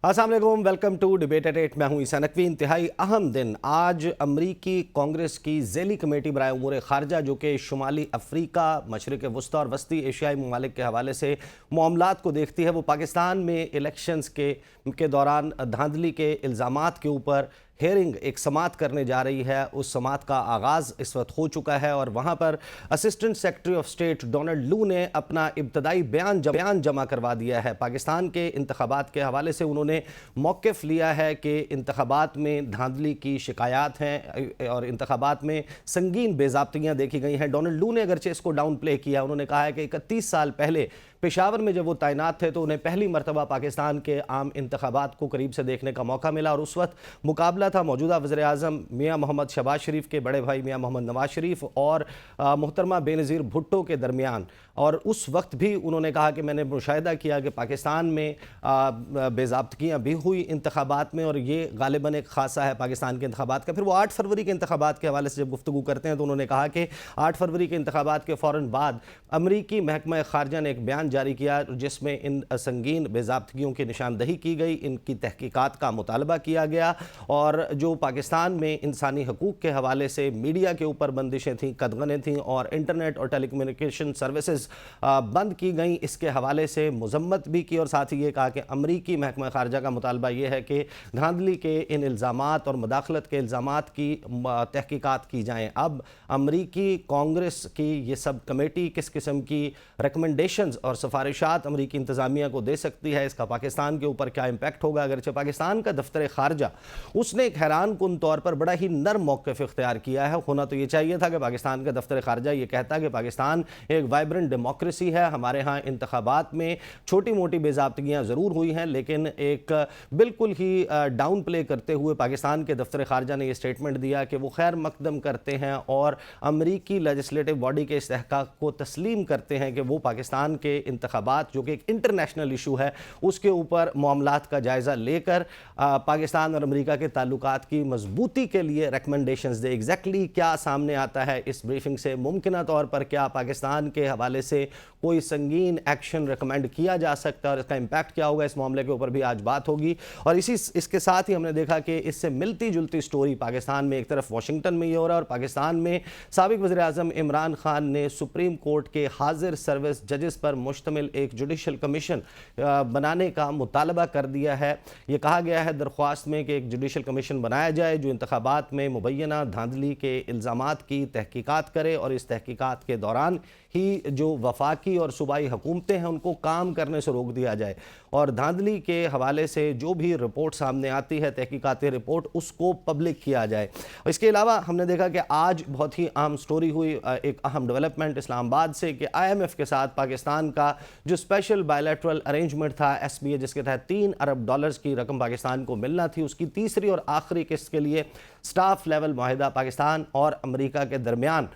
अस्सलाम वालेकुम, welcome to debate eight 8। मैं हूं ईसा नकवी। इंतहाई अहम दिन आज अमरीकी कांग्रेस की ज़ैली कमेटी बराए उमूर ख़ारजा जो कि शुमाली अफ्रीका, मशरिक़ वस्ता और वस्ती एशियाई ममालिक के हवाले से मामलात को देखती है, वो पाकिस्तान में इलेक्शंस के दौरान धांधली के इल्ज़ामात के ऊपर हेयरिंग एक समात करने जा रही है। उस समात का आगाज़ इस वक्त हो चुका है और वहाँ पर assistant secretary of state Donald लू ने अपना इब्तदाई बयान जमा करवा दिया है। पाकिस्तान के इंतखाबात के हवाले से उन्होंने मौक़िफ़ लिया है कि इंतखाबात में धांधली की शिकायत हैं और इंतखाबात में संगीन बेज़ाब्तियाँ देखी गई हैं। डोनाल्ड लू ने अगरचे इसको डाउन प्ले किया। उन्होंने कहा है कि 31 साल पहले पेशावर में जब वो तैनात थे तो उन्हें पहली मरतबा पाकिस्तान के आम इंतखाबात को करीब से देखने का मौका मिला और उस वक्त मुकाबला था मौजूदा वज़ीर आज़म मियाँ मोहम्मद शहबाज शरीफ के बड़े भाई मियाँ मोहम्मद नवाज शरीफ और मोहतरमा बेनज़ीर भुट्टो के दरमियान। और उस वक्त भी उन्होंने कहा कि मैंने मुशाहिदा किया कि पाकिस्तान में बेज़ाब्तगियाँ भी हुई इंतखाबात में और ये गालिबन एक खासा है पाकिस्तान के इंतखाबात का। फिर वो 8 फरवरी के इंतखाबात के हवाले से जब गुफ्तगू करते हैं तो उन्होंने कहा कि 8 फरवरी के इंतखाबात के फ़ौरन बाद अमरीकी महकमा ख़ारजा ने एक बयान जारी किया जिसमें इन संगीन बेज़ाब्तगियों की निशानदही की गई, इनकी तहकीकात का मुतालबा किया गया और जो पाकिस्तान में इंसानी हकूक़ के हवाले से मीडिया के ऊपर बंदिशें थीं, कदगनें थीं और इंटरनेट और टेलीकम्युनिकेशन सर्विसेज बंद की गई, इसके हवाले से मजम्मत भी की और साथ ही ये कहा कि अमरीकी महकमा ख़ारजा का मुतालबा ये है कि धांधली के इन इल्ज़ामात और मदाखलत के इल्ज़ामात की तहकीकात की जाएँ। अब अमरीकी कांग्रेस की ये सब कमेटी किस किस्म की रिकमेंडेशंस और सिफारिशात अमरीकी इंतज़ामिया को दे सकती है, इसका पाकिस्तान के ऊपर क्या इम्पैक्ट होगा। अगरचे पाकिस्तान का दफ्तर ख़ारजा उसने एक हैरान कुन तौर पर बड़ा ही नर्म मौक़िफ़ इख्तियार किया है। होना तो ये चाहिए था कि पाकिस्तान का दफ्तर ख़ारजा ये कहता कि पाकिस्तान एक वाइब्रेंट डेमोक्रेसी है, हमारे यहाँ इंतखाबात में छोटी मोटी बेज़ाब्तगियाँ ज़रूर हुई हैं लेकिन एक बिल्कुल ही डाउन प्ले करते हुए पाकिस्तान के दफ्तर ख़ारजा ने यह स्टेटमेंट दिया कि वो खैर मकदम करते हैं और अमरीकी लेजिस्लेटिव बॉडी के इस्तेहकाक को तस्लीम करते हैं कि वो पाकिस्तान के इंतखाबात जो कि एक इंटरनेशनल इशू है उसके ऊपर मामलात का जायज़ा लेकर पाकिस्तान और अमेरिका के ताल्लुकात की मजबूती के लिए रिकमेंडेशंस दे। एग्जैक्टली क्या सामने आता है इस ब्रीफिंग से, मुमकिन तौर पर क्या पाकिस्तान के हवाले से कोई संगीन एक्शन रिकमेंड किया जा सकता है और इसका इम्पैक्ट क्या होगा, इस मामले के ऊपर भी आज बात होगी। और इसके साथ ही हमने देखा कि इससे मिलती जुलती स्टोरी पाकिस्तान में एक तरफ वाशिंगटन में ये हो रहा है और पाकिस्तान में साबिक वज़ीर आज़म इमरान खान ने सुप्रीम कोर्ट के हाजिर सर्विस जजेस पर मुश्तमिल एक जुडिशल कमीशन बनाने का मुतालबा कर दिया है। ये कहा गया है दरख्वास्त में कि एक जुडिशल कमीशन बनाया जाए जो इंतखाबात में मुबैना धांधली के इल्ज़ामात की तहकीकात करे और इस तहकीकात के दौरान ही जो वफाकी और सूबाई हुकूमतें हैं उनको काम करने से रोक दिया जाए और धांधली के हवाले से जो भी रिपोर्ट सामने आती है, तहकीकाती रिपोर्ट, उसको पब्लिक किया जाए। इसके अलावा हमने देखा कि आज बहुत ही अहम स्टोरी हुई, एक अहम डेवलपमेंट इस्लामाबाद से कि IMF के साथ पाकिस्तान का जो स्पेशल बायलैटरल अरेंजमेंट था SBA जिसके तहत $3 अरब की रकम पाकिस्तान को मिलना थी, उसकी तीसरी और आखिरी किस्त के लिए स्टाफ लेवल माहिदा पाकिस्तान और अमेरिका के दरमियान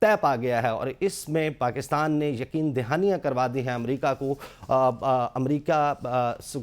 तय पा गया है और इसमें पाकिस्तान ने यकीन दहानियाँ करवा दी हैं अमेरिका को। अमेरिका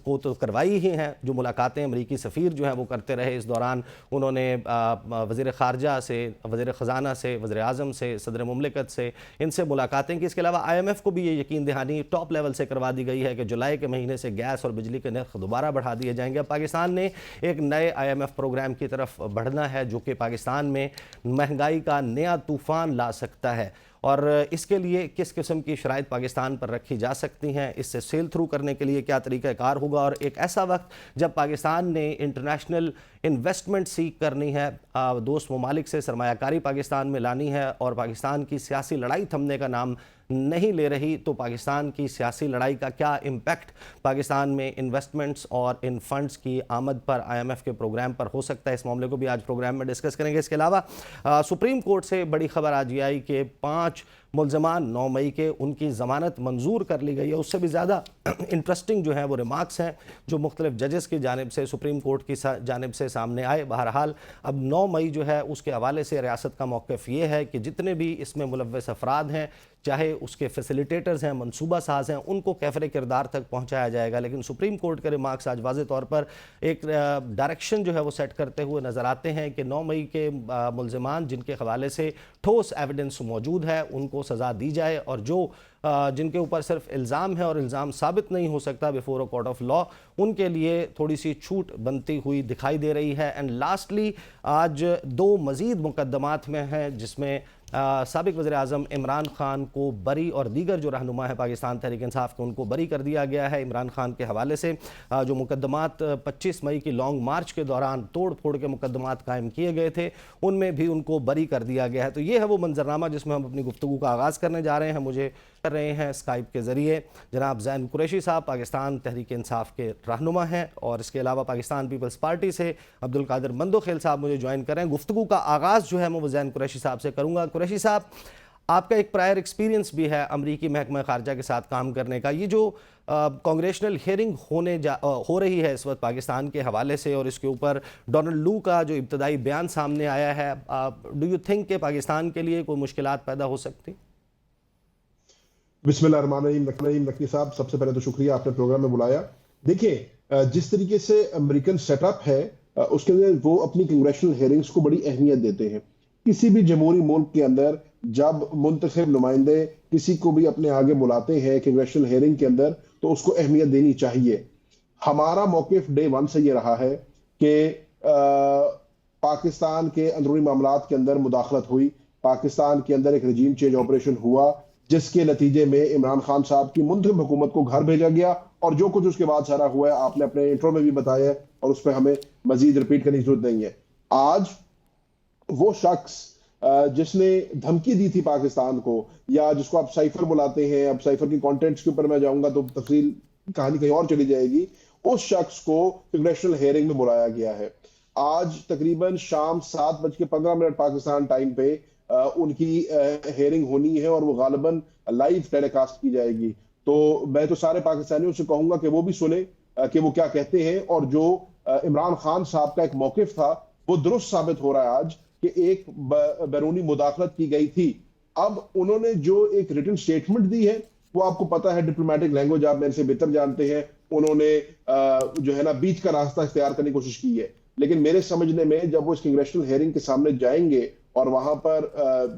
को तो करवाई ही हैं, जो मुलाकातें अमेरिकी सफ़ीर जो हैं वो करते रहे इस दौरान। उन्होंने वज़ीर ख़ारजा से, वज़ीर ख़जाना से, वज़ीर आज़म से, सदर मुमलिकत से, इनसे मुलाकातें की। इसके अलावा IMF को भी ये यकीन दहानी टॉप लेवल से करवा दी गई है कि जुलाई के महीने से गैस और बिजली के नर्ख दोबारा बढ़ा दिए जाएंगे। पाकिस्तान ने एक नए IMF प्रोग्राम की तरफ बढ़ना है जो कि पाकिस्तान में महंगाई का नया तूफ़ान ला सकता है और इसके लिए किस किस्म की शराइत पाकिस्तान पर रखी जा सकती हैं, इससे सेल थ्रू करने के लिए क्या तरीक़ाकार होगा। और एक ऐसा वक्त जब पाकिस्तान ने इंटरनेशनल इन्वेस्टमेंट सीख करनी है, दोस्त ममालिक से सरमायाकारी पाकिस्तान में लानी है और पाकिस्तान की सियासी लड़ाई थमने का नाम नहीं ले रही, तो पाकिस्तान की सियासी लड़ाई का क्या इम्पैक्ट पाकिस्तान में इन्वेस्टमेंट्स और इन फंड्स की आमद पर IMF के प्रोग्राम पर हो सकता है, इस मामले को भी आज प्रोग्राम में डिस्कस करेंगे। इसके अलावा सुप्रीम कोर्ट से बड़ी खबर आज ये आई कि 5 मुल्ज़मान 9 मई के उनकी ज़मानत मंजूर कर ली गई है। उससे भी ज़्यादा इंटरेस्टिंग जो है वो रिमार्क्स हैं जो मुख्तलिफ जजेस की जानिब से सुप्रीम कोर्ट की जानिब से सामने आए। बहरहाल अब 9 मई जो है उसके हवाले से रियासत का मौक़िफ़ ये है कि जितने भी इसमें मुलव्वस अफराद हैं, चाहे उसके फैसिलिटेटर्स हैं, मनसूबा साज हैं, उनको कैफ़रे किरदार तक पहुँचाया जाएगा। लेकिन सुप्रीम कोर्ट के रिमार्क्स आज वाज़े तौर पर एक डायरेक्शन जो है वो सेट करते हुए नज़र आते हैं कि 9 मई के मुल्ज़मान जिनके हवाले से ठोस एविडेंस मौजूद है उनको को सज़ा दी जाए और जो जिनके ऊपर सिर्फ इल्ज़ाम है और इल्ज़ाम साबित नहीं हो सकता before a court of law, उनके लिए थोड़ी सी छूट बनती हुई दिखाई दे रही है। एंड लास्टली आज 2 मज़ीद मुकदमात में हैं जिसमें साबिक वज़ीर-ए-आज़म इमरान खान को बरी और दीगर जो रहनुमा है पाकिस्तान तहरीक इंसाफ के उनको बरी कर दिया गया है। इमरान खान के हवाले से जो मुकदमात 25 मई की लॉन्ग मार्च के दौरान तोड़ फोड़ के मुकदमात कायम किए गए थे, उनमें भी उनको बरी कर दिया गया है। तो ये है वो मंजरनामा जिसमें हम अपनी गुफ्तगू का आगाज़ करने जा रहे हैं। मुझे कर रहे हैं स्काइप के ज़रिए जनाब ज़ैन कुरैशी साहब, पाकिस्तान तहरीक इंसाफ के रहनुमा हैं, और इसके अलावा पाकिस्तान पीपल्स पार्टी से अब्दुल कादिर मंदोखेल साहब मुझे ज्वाइन कर रहे हैं। गुफ्तगू का आगाज़ जो है वो ज़ैन कुरैशी साहब से करूँगा। कुरैशी साहब, आपका एक प्रायर एक्सपीरियंस भी है अमरीकी महकमा खारजा के साथ काम करने का। ये जो कांग्रेशनल हियरिंग हो रही है इस वक्त पाकिस्तान के हवाले से, और इसके ऊपर डोनाल्ड लू का जो इब्तदाई बयान सामने आया है, डू यू थिंक कि पाकिस्तान के लिए कोई मुश्किलात पैदा हो सकती? बिस्मिल्लाहिर्रहमानिर्रहीम। नकवी साहब, सबसे पहले तो शुक्रिया, आपने प्रोग्राम में बुलाया। देखिए, जिस तरीके से अमेरिकन सेटअप है उसके अंदर वो अपनी कांग्रेशनल हियरिंग्स को बड़ी अहमियत देते हैं। किसी भी जमहूरी मुल्क के अंदर जब मुंतखब नुमाइंदे किसी को भी अपने आगे बुलाते हैं कांग्रेशनल हियरिंग के अंदर, तो उसको अहमियत देनी चाहिए। हमारा मौकिफ डे 1 से ये रहा है कि पाकिस्तान के अंदरूनी मामलात के अंदर मुदाखलत हुई, पाकिस्तान के अंदर एक रजीम चेंज ऑपरेशन हुआ, जिसके नतीजे में इमरान खान साहब की मुंतखब हुकूमत को घर भेजा गया, और जो कुछ उसके बाद सारा हुआ है आपने अपने इंट्रो में भी बताया, और उस पर हमें मजीद रिपीट करने की जरूरत नहीं है। आज वो शख्स जिसने धमकी दी थी पाकिस्तान को, या जिसको आप साइफर बुलाते हैं, अब साइफर की कंटेंट्स के ऊपर मैं जाऊंगा तो तफसील कहानी कहीं और चली जाएगी, उस शख्स को कांग्रेशनल हियरिंग में बुलाया गया है। आज तकरीबन शाम 7:15 पाकिस्तान टाइम पे उनकी हियरिंग होनी है, और वो गालिबन लाइव टेलीकास्ट की जाएगी। तो मैं तो सारे पाकिस्तानियों से कहूंगा कि वो भी सुने कि वो क्या कहते हैं, और जो इमरान खान साहब का एक मौकिफ था वो दुरुस्त साबित हो रहा है आज कि एक बैरूनी मुदाखलत की गई थी। अब उन्होंने जो एक रिटन स्टेटमेंट दी है, वो आपको पता है, डिप्लोमेटिक लैंग्वेज आप मेरे से बेहतर जानते हैं, उन्होंने जो है ना बीच का रास्ता इख्तियार करने की कोशिश की है। लेकिन मेरे समझने में जब वो इस कांग्रेशनल हियरिंग के सामने जाएंगे और वहां पर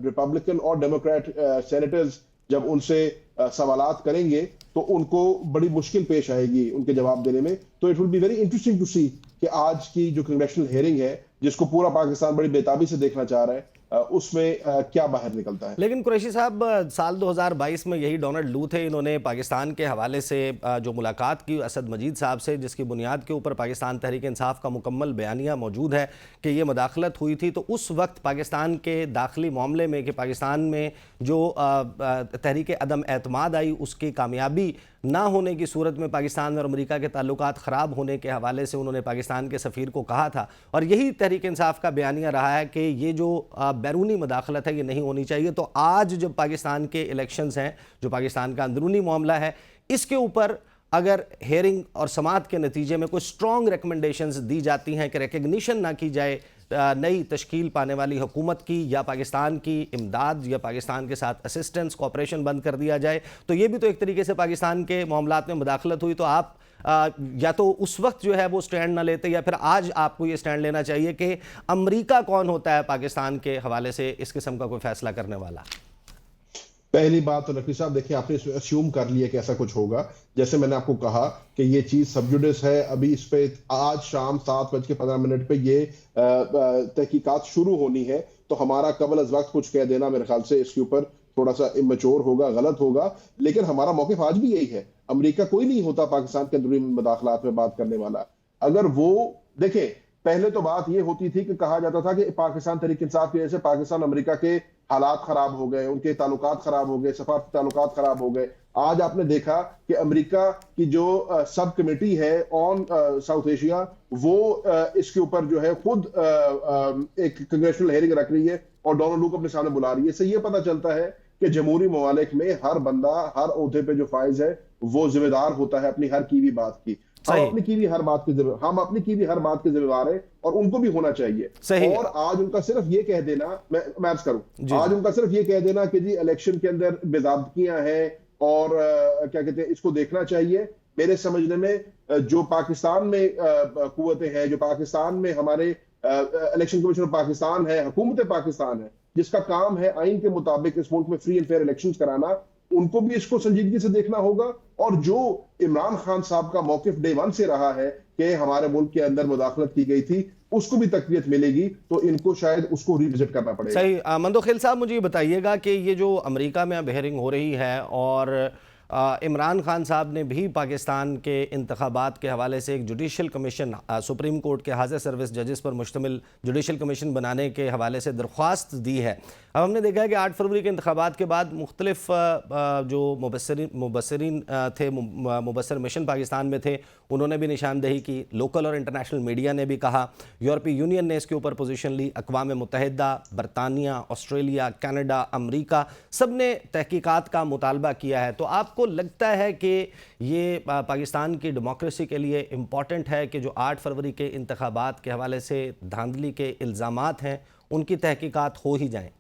रिपब्लिकन और डेमोक्रेट सेनेटर्स जब उनसे सवालात करेंगे, तो उनको बड़ी मुश्किल पेश आएगी उनके जवाब देने में। तो it will be very interesting to see कि आज की जो कांग्रेशनल हियरिंग है, जिसको पूरा पाकिस्तान बड़ी बेताबी से देखना चाह रहा है, उसमें क्या बाहर निकलता है। लेकिन कुरैशी साहब, साल 2022 में यही डोनाल्ड लू थे, इन्होंने पाकिस्तान के हवाले से जो मुलाकात की असद मजीद साहब से, जिसकी बुनियाद के ऊपर पाकिस्तान तहरीक इंसाफ का मुकम्मल बयानिया मौजूद है कि ये मुदाखलत हुई थी। तो उस वक्त पाकिस्तान के दाखिली मामले में कि पाकिस्तान में जो तहरीक अदम एतमाद आई, उसकी कामयाबी ना होने की सूरत में पाकिस्तान और अमेरिका के ताल्लुकात ख़राब होने के हवाले से उन्होंने पाकिस्तान के सफ़ीर को कहा था, और यही तहरीक इंसाफ का बयानिया रहा है कि ये जो बैरूनी मुदाखलत है ये नहीं होनी चाहिए। तो आज जब पाकिस्तान के इलेक्शंस हैं, जो पाकिस्तान का अंदरूनी मामला है, इसके ऊपर अगर हेयरिंग और समाअत के नतीजे में कोई स्ट्रॉन्ग रिकमेंडेशंस दी जाती हैं कि रिकग्निशन ना की जाए नई तश्कील पाने वाली हुकूमत की, या पाकिस्तान की इमदाद या पाकिस्तान के साथ असिस्टेंस कोऑपरेशन बंद कर दिया जाए, तो ये भी तो एक तरीके से पाकिस्तान के मामलात में मुदाखलत हुई। तो आप या तो उस वक्त जो है वो स्टैंड ना लेते, या फिर आज आपको ये स्टैंड लेना चाहिए कि अमेरिका कौन होता है पाकिस्तान के हवाले से इस किस्म का कोई फैसला करने वाला। पहली बात तो नकवी साहब, देखिए आपने अस्यूम कर लिया कि ऐसा कुछ होगा। जैसे मैंने आपको कहा कि ये चीज सबजुडिस है, अभी इस पे आज शाम 7:15 पे ये तहकीकात शुरू होनी है, तो हमारा कबल अज वक्त कुछ कह देना मेरे ख्याल से इसके ऊपर थोड़ा सा इमेच्योर होगा, गलत होगा। लेकिन हमारा मौकिफ आज भी यही है, अमेरिका कोई नहीं होता पाकिस्तान के अंदरूनी मुदाखलात में बात करने वाला। अगर वो देखे, पहले तो बात ये होती थी कि कहा जाता था कि पाकिस्तान तहरीक इंसाफ की वजह से पाकिस्तान अमेरिका के हालात खराब हो गए, उनके ताल्लुकात खराब हो गए, सफारती ताल्लुकात खराब हो गए। आज आपने देखा कि अमेरिका की जो सब कमेटी है ऑन साउथ एशिया, वो इसके ऊपर जो है खुद एक कांग्रेशनल हियरिंग रख रही है और डोनाल्ड लू को अपने सामने बुला रही है। इससे ये पता चलता है कि जमहूरी ममालिक में हर बंदा हर ओहदे पे जो फाइज है वो जिम्मेदार होता है अपनी हर कीवी बात की। हम अपनी की भी हर बात के जिम्मेदार है, और उनको भी होना चाहिए। और आज उनका सिर्फ ये कह देना, मैं अर्ज करूं, आज उनका सिर्फ ये कह देना कि जी इलेक्शन के अंदर बेज़ाब्तियां हैं और क्या कहते हैं, इसको देखना चाहिए। मेरे समझने में जो पाकिस्तान में कुव्वतें हैं, जो पाकिस्तान में हमारे इलेक्शन कमीशन ऑफ पाकिस्तान है, हुकूमत पाकिस्तान है, जिसका काम है आइन के मुताबिक इस मुल्क में फ्री एंड फेयर इलेक्शंस कराना, उनको भी इसको संजीदगी से देखना होगा। और जो इमरान खान साहब का मौकिफ डे वन से रहा है कि हमारे मुल्क के अंदर मुदाखलत की गई थी, उसको भी तकवीत मिलेगी, तो इनको शायद उसको रिविजिट करना पड़ेगा। सही। मंदोखिल साहब, मुझे ये बताइएगा कि ये जो अमेरिका में अब हेयरिंग हो रही है और इमरान खान साहब ने भी पाकिस्तान के इंतखाबात के हवाले से एक जुडिशल कमीशन, सुप्रीम कोर्ट के हाज़िर सर्विस जजेस पर मुश्तमिल जुडिशल कमीशन बनाने के हवाले से दरख्वास्त दी है। अब हमने देखा है कि 8 फरवरी के इंतखाबात के बाद मुख्तलिफ जो मुबसरीन थे, मुबसर मिशन पाकिस्तान में थे, उन्होंने भी निशानदेही की। लोकल और इंटरनेशनल मीडिया ने भी कहा, यूरोपीय यूनियन ने इसके ऊपर पोजीशन ली, अक़वाम मुत्तहिदा, बरतानिया, ऑस्ट्रेलिया, कनाडा, अमरीका, सब ने तहकीकात का मुतालबा किया है। तो आपको लगता है कि ये पाकिस्तान की डेमोक्रेसी के लिए इम्पॉर्टेंट है कि जो 8 फरवरी के इंतखाबात के हवाले से धांधली के इल्ज़ामात हैं उनकी तहकीकात हो ही जाएँ?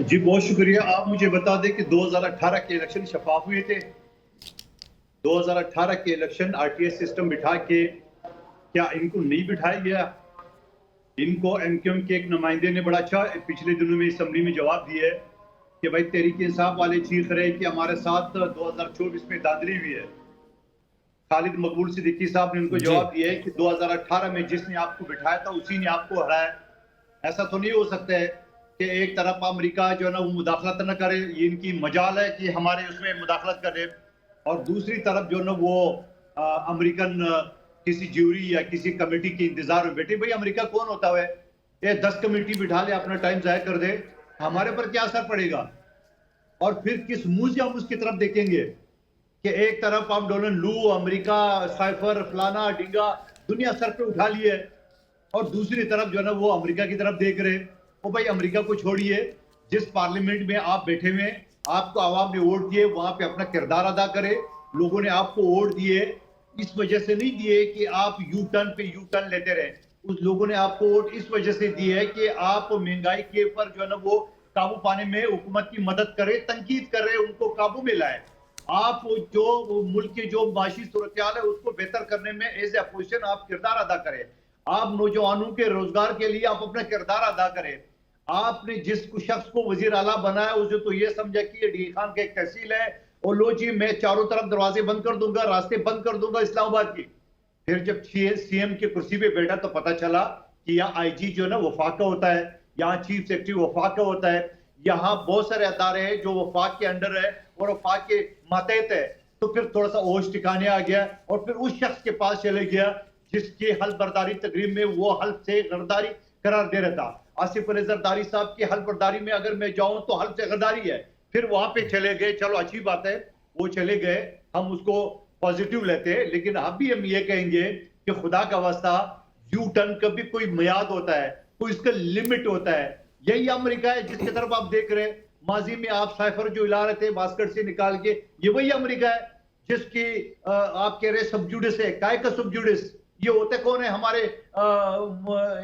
जी बहुत शुक्रिया। आप मुझे बता दें कि 2018 के इलेक्शन शफाफ हुए थे। 2018 के इलेक्शन आरटीएस सिस्टम बिठा के क्या इनको नहीं बिठाया गया? इनको एमक्यूएम के एक नुमाइंदे ने बड़ा अच्छा पिछले दिनों में असेंबली में जवाब दिया है कि भाई तहरीक इंसाफ वाले चीख रहे कि हमारे साथ 2024 में धांधली हुई है। खालिद मकबूल सिद्दीकी साहब ने उनको जवाब दिया है कि 2018 में जिसने आपको बिठाया था उसी ने आपको हराया। ऐसा तो नहीं हो सकता है कि एक तरफ अमेरिका जो है ना वो मुदाखलत न करे, ये इनकी मजाल है कि हमारे उसमें मुदाखलत करे, और दूसरी तरफ जो ना वो अमेरिकन किसी ज्यूरी या किसी कमेटी के इंतजार में बैठे। भाई अमेरिका कौन होता है? ये 10 कमेटी बिठा ले, अपना टाइम जाया कर दे, हमारे पर क्या असर पड़ेगा? और फिर किस मुंह से हम उसकी तरफ देखेंगे कि एक तरफ हम डोनाल्ड लू, अमेरिका, साइफर, फलाना डिंगा दुनिया सर पे उठा लिए, और दूसरी तरफ जो है ना वो अमेरिका की तरफ देख रहे। वो भाई अमेरिका को छोड़िए, जिस पार्लियामेंट में आप बैठे हुए, आपको आवाम ने वोट दिए, वहां पे अपना किरदार अदा करे। लोगों ने आपको वोट दिए इस वजह से नहीं दिए कि आप यू टर्न पे यू टर्न लेते रहे। उस लोगों ने आपको वोट इस वजह से दिए है कि आप महंगाई के ऊपर जो है ना वो काबू पाने में हुकूमत की मदद करे, तनकीद करे, उनको काबू में लाए। आप जो मुल्क की जो माशी सूरत हाल है उसको बेहतर करने में एज ए अपोजिशन आप किरदार अदा करें। आप नौजवानों के रोजगार के लिए आप अपना किरदार अदा करें। आपने जिस शख्स को वजीर आला बनाया उसे तो ये समझा कि ये डी खान का एक तहसील है और लो जी मैं चारों तरफ दरवाजे बंद कर दूंगा, रास्ते बंद कर दूंगा इस्लामाबाद की। फिर जब सीएम की कुर्सी पे बैठा तो पता चला कि यहाँ आईजी जो है ना वफाक का होता है, यहाँ चीफ सेक्रेटरी वफाक का होता है, यहाँ बहुत सारे अदारे हैं जो वफाक के अंडर है और वफाक के मातहत है। तो फिर थोड़ा सा होश ठिकाने आ गया और फिर उस शख्स के पास चले गया जिसकी हल्फ बर्दारी तकरीब में वो हल्फ से गरदारी करार दे रहा था। आसिफ अली जरदारी साहब की हल्फ बर्दारी में अगर मैं जाऊं तो हल्फ से गरदारी है। फिर वहां पे चले गए, चलो अच्छी बात है, वो चले गए, हम उसको पॉजिटिव लेते हैं। लेकिन अब भी हम ये कहेंगे कि खुदा का वास्ता यू टर्न का भी कोई मियाद होता है, कोई इसका लिमिट होता है। यही अमेरिका है जिसकी तरफ आप देख रहे हैं। माजी में आप साइफर जो हिला रहे थे बास्केट से निकाल के, ये वही अमेरिका है जिसकी आप कह रहे सबजुडिस है। काय का सबजुडिस? ये होते कौन है हमारे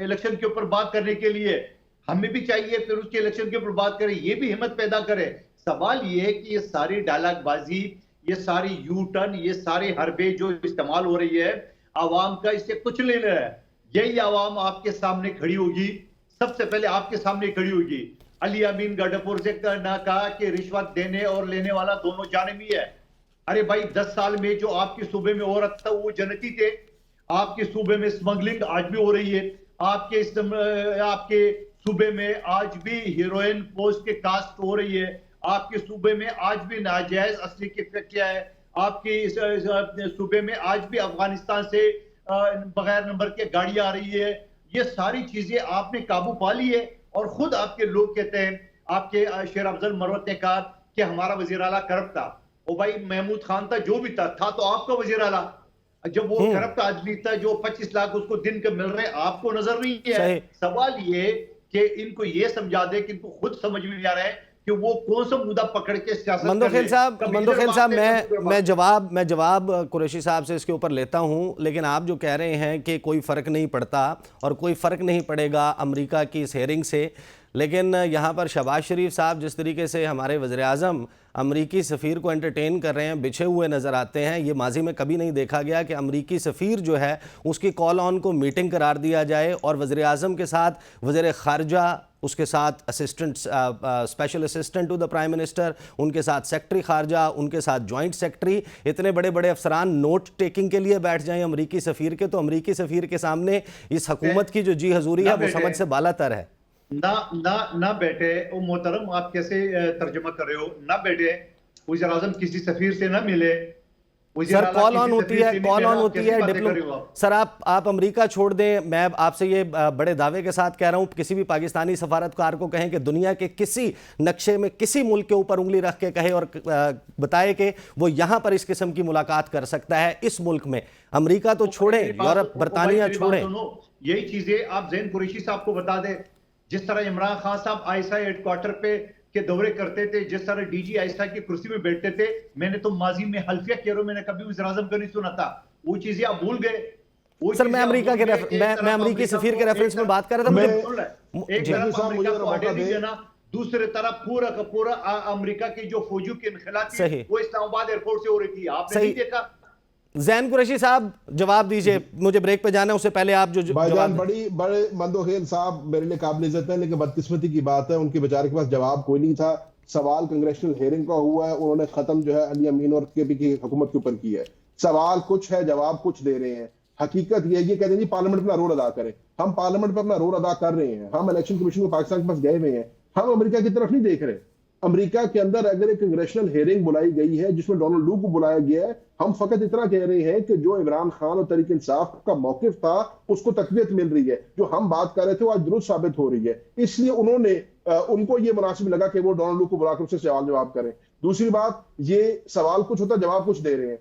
इलेक्शन के ऊपर बात करने के लिए? हमें भी चाहिए फिर उसके इलेक्शन के ऊपर बात करें, ये भी हिम्मत पैदा करे। सवाल ये है कि ये सारी डायलॉगबाजी, ये सारी यू टर्न, ये सारी हरबे जो इस्तेमाल हो रही है, आवाम का इससे कुछ नहीं ले रहा है। यही आवाम आपके सामने खड़ी होगी, सबसे पहले आपके सामने खड़ी होगी। अली अमीन गड्ढापुर से ना कहा कि रिश्वत देने और लेने वाला दोनों जानिबी है। अरे भाई 10 साल में जो आपके सूबे में हो रहा था वो जन्नती थे। आपके सूबे में स्मगलिंग आज भी हो रही है। आपके सूबे में आज भी हीरोइन पोस्ट के कास्ट हो रही है। आपके सूबे में आज भी नाजायज असली की फैक्ट्रियां है। आपके सूबे में आज भी अफगानिस्तान से बगैर नंबर के गाड़ी आ रही है। ये सारी चीजें आपने काबू पा ली है और खुद आपके लोग कहते हैं, आपके शेर अफजल मरवत ने कहा कि हमारा वजीर आला करप्ट था। ओ भाई महमूद खान था, जो भी था तो आपका वजीर आला। जब वो करप्ट आदमी था जो 25 लाख उसको दिन के मिल रहे, आपको नजर नहीं है। सवाल ये कि इनको ये समझा दे कि इनको खुद समझ में नहीं आ रहा है कि वो कौन सा मुद्दा पकड़ के सियासत। मंदोखिल साहब मैं जवाब कुरैशी साहब से इसके ऊपर लेता हूं, लेकिन आप जो कह रहे हैं कि कोई फ़र्क नहीं पड़ता और कोई फ़र्क नहीं पड़ेगा अमेरिका की इस हेयरिंग से, लेकिन यहाँ पर शहबाज शरीफ साहब जिस तरीके से हमारे वज़ीर-ए-आज़म अमरीकी सफ़ीर को एंटरटेन कर रहे हैं, बिछे हुए नज़र आते हैं। ये माजी में कभी नहीं देखा गया कि अमरीकी सफ़ीर जो है उसकी कॉल ऑन को मीटिंग करार दिया जाए और वज़ीर-ए-आज़म के साथ वज़ीर ख़ारजा, उसके साथ assistant special assistant to the prime minister, उनके साथ सेक्रेटरी ख़ारजा, उनके साथ जॉइंट सेक्रेटरी, इतने बड़े बड़े अफसरान नोट टेकिंग के लिए बैठ जाएं अमरीकी सफ़ीर के, तो अमरीकी सफ़ीर के सामने इस हुकूमत की जो जी हजूरी है वो समझ से बालातर है। ना बेटे, ओ मोहतरम, आप कैसे तर्जुमा कर रहे हो? ना बेटे, वज़ीर आज़म किसी सफीर से ना मिले, सर कॉल ऑन होती है, कॉल ऑन होती है डिप्लोमेट। सर आप अमेरिका छोड़ दें, मैं आपसे ये बड़े दावे के साथ कह रहा हूं, किसी भी पाकिस्तानी सफारतकार को कहें कि दुनिया के किसी नक्शे में किसी मुल्क के ऊपर उंगली रख के कहे और बताए कि वो यहां पर इस किस्म की मुलाकात कर सकता है इस मुल्क में। अमेरिका तो छोड़ें, यूरोप, बरतानिया छोड़ें, यही चीजें आप ज़ैन कुरैशी साहब को बता दें। जिस तरह इमरान खान साहब आईएसआई हेडक्वार्टर पे के दौरे करते थे, जिस तरह डीजी आईएसआई की कुर्सी में बैठते थे, मैंने तो माजी में हल्फिया कह रहा हूं, मैंने कभी वज़ीर आज़म को नहीं सुना था। वो चीजें आप भूल गए। सर मैं अमेरिका के मैं अमेरिकी सफीर के रेफरेंस में बात कर रहा था। एक तरफ अमेरिका को आगे नहीं देना, दूसरी तरफ पूरा का पूरा अमेरिका की जो फौजियों की इनखिलाती है वो इस्लामाबाद एयरपोर्ट से हो रही थी, आपने नहीं देखा? ज़ैन कुरैशी साहब जवाब दीजिए, मुझे ब्रेक पे जाना है, उससे पहले आप जो जवाब बड़े मंदोखेल साहब मेरे लिए काबिल इज्जत है, लेकिन बदकिस्मती की बात है उनके बेचारे के पास जवाब कोई नहीं था। सवाल कांग्रेसनल हेयरिंग का हुआ है, उन्होंने खत्म जो है अली अमीन और केपी की हुकूमत के ऊपर की है। सवाल कुछ है, जवाब कुछ दे रहे हैं। हकीकत ये कहते हैं पार्लियामेंट अपना रोल अदा करें। हम पार्लियामेंट पर अपना रोल अदा कर रहे हैं, हम इलेक्शन कमीशन को पाकिस्तान के पास गए हुए हैं, हम अमेरिका की तरफ नहीं देख रहे। अमेरिका के अंदर अगर एक कांग्रेसनल हेयरिंग बुलाई गई है जिसमें डोनाल्ड लू को बुलाया गया है, हम फकत इतना कह रहे हैं कि जो इमरान खान और तहरीक इंसाफ का मौकिफ था उसको तकवीत मिल रही है, जो हम बात कर रहे थे वो आज दुरुस्त साबित हो रही है। इसलिए उन्होंने उनको ये मुनासिब लगा कि वो डोनाल्ड लू को बुलाकर उससे सवाल जवाब करें। दूसरी बात, ये सवाल कुछ होता जवाब कुछ दे रहे हैं।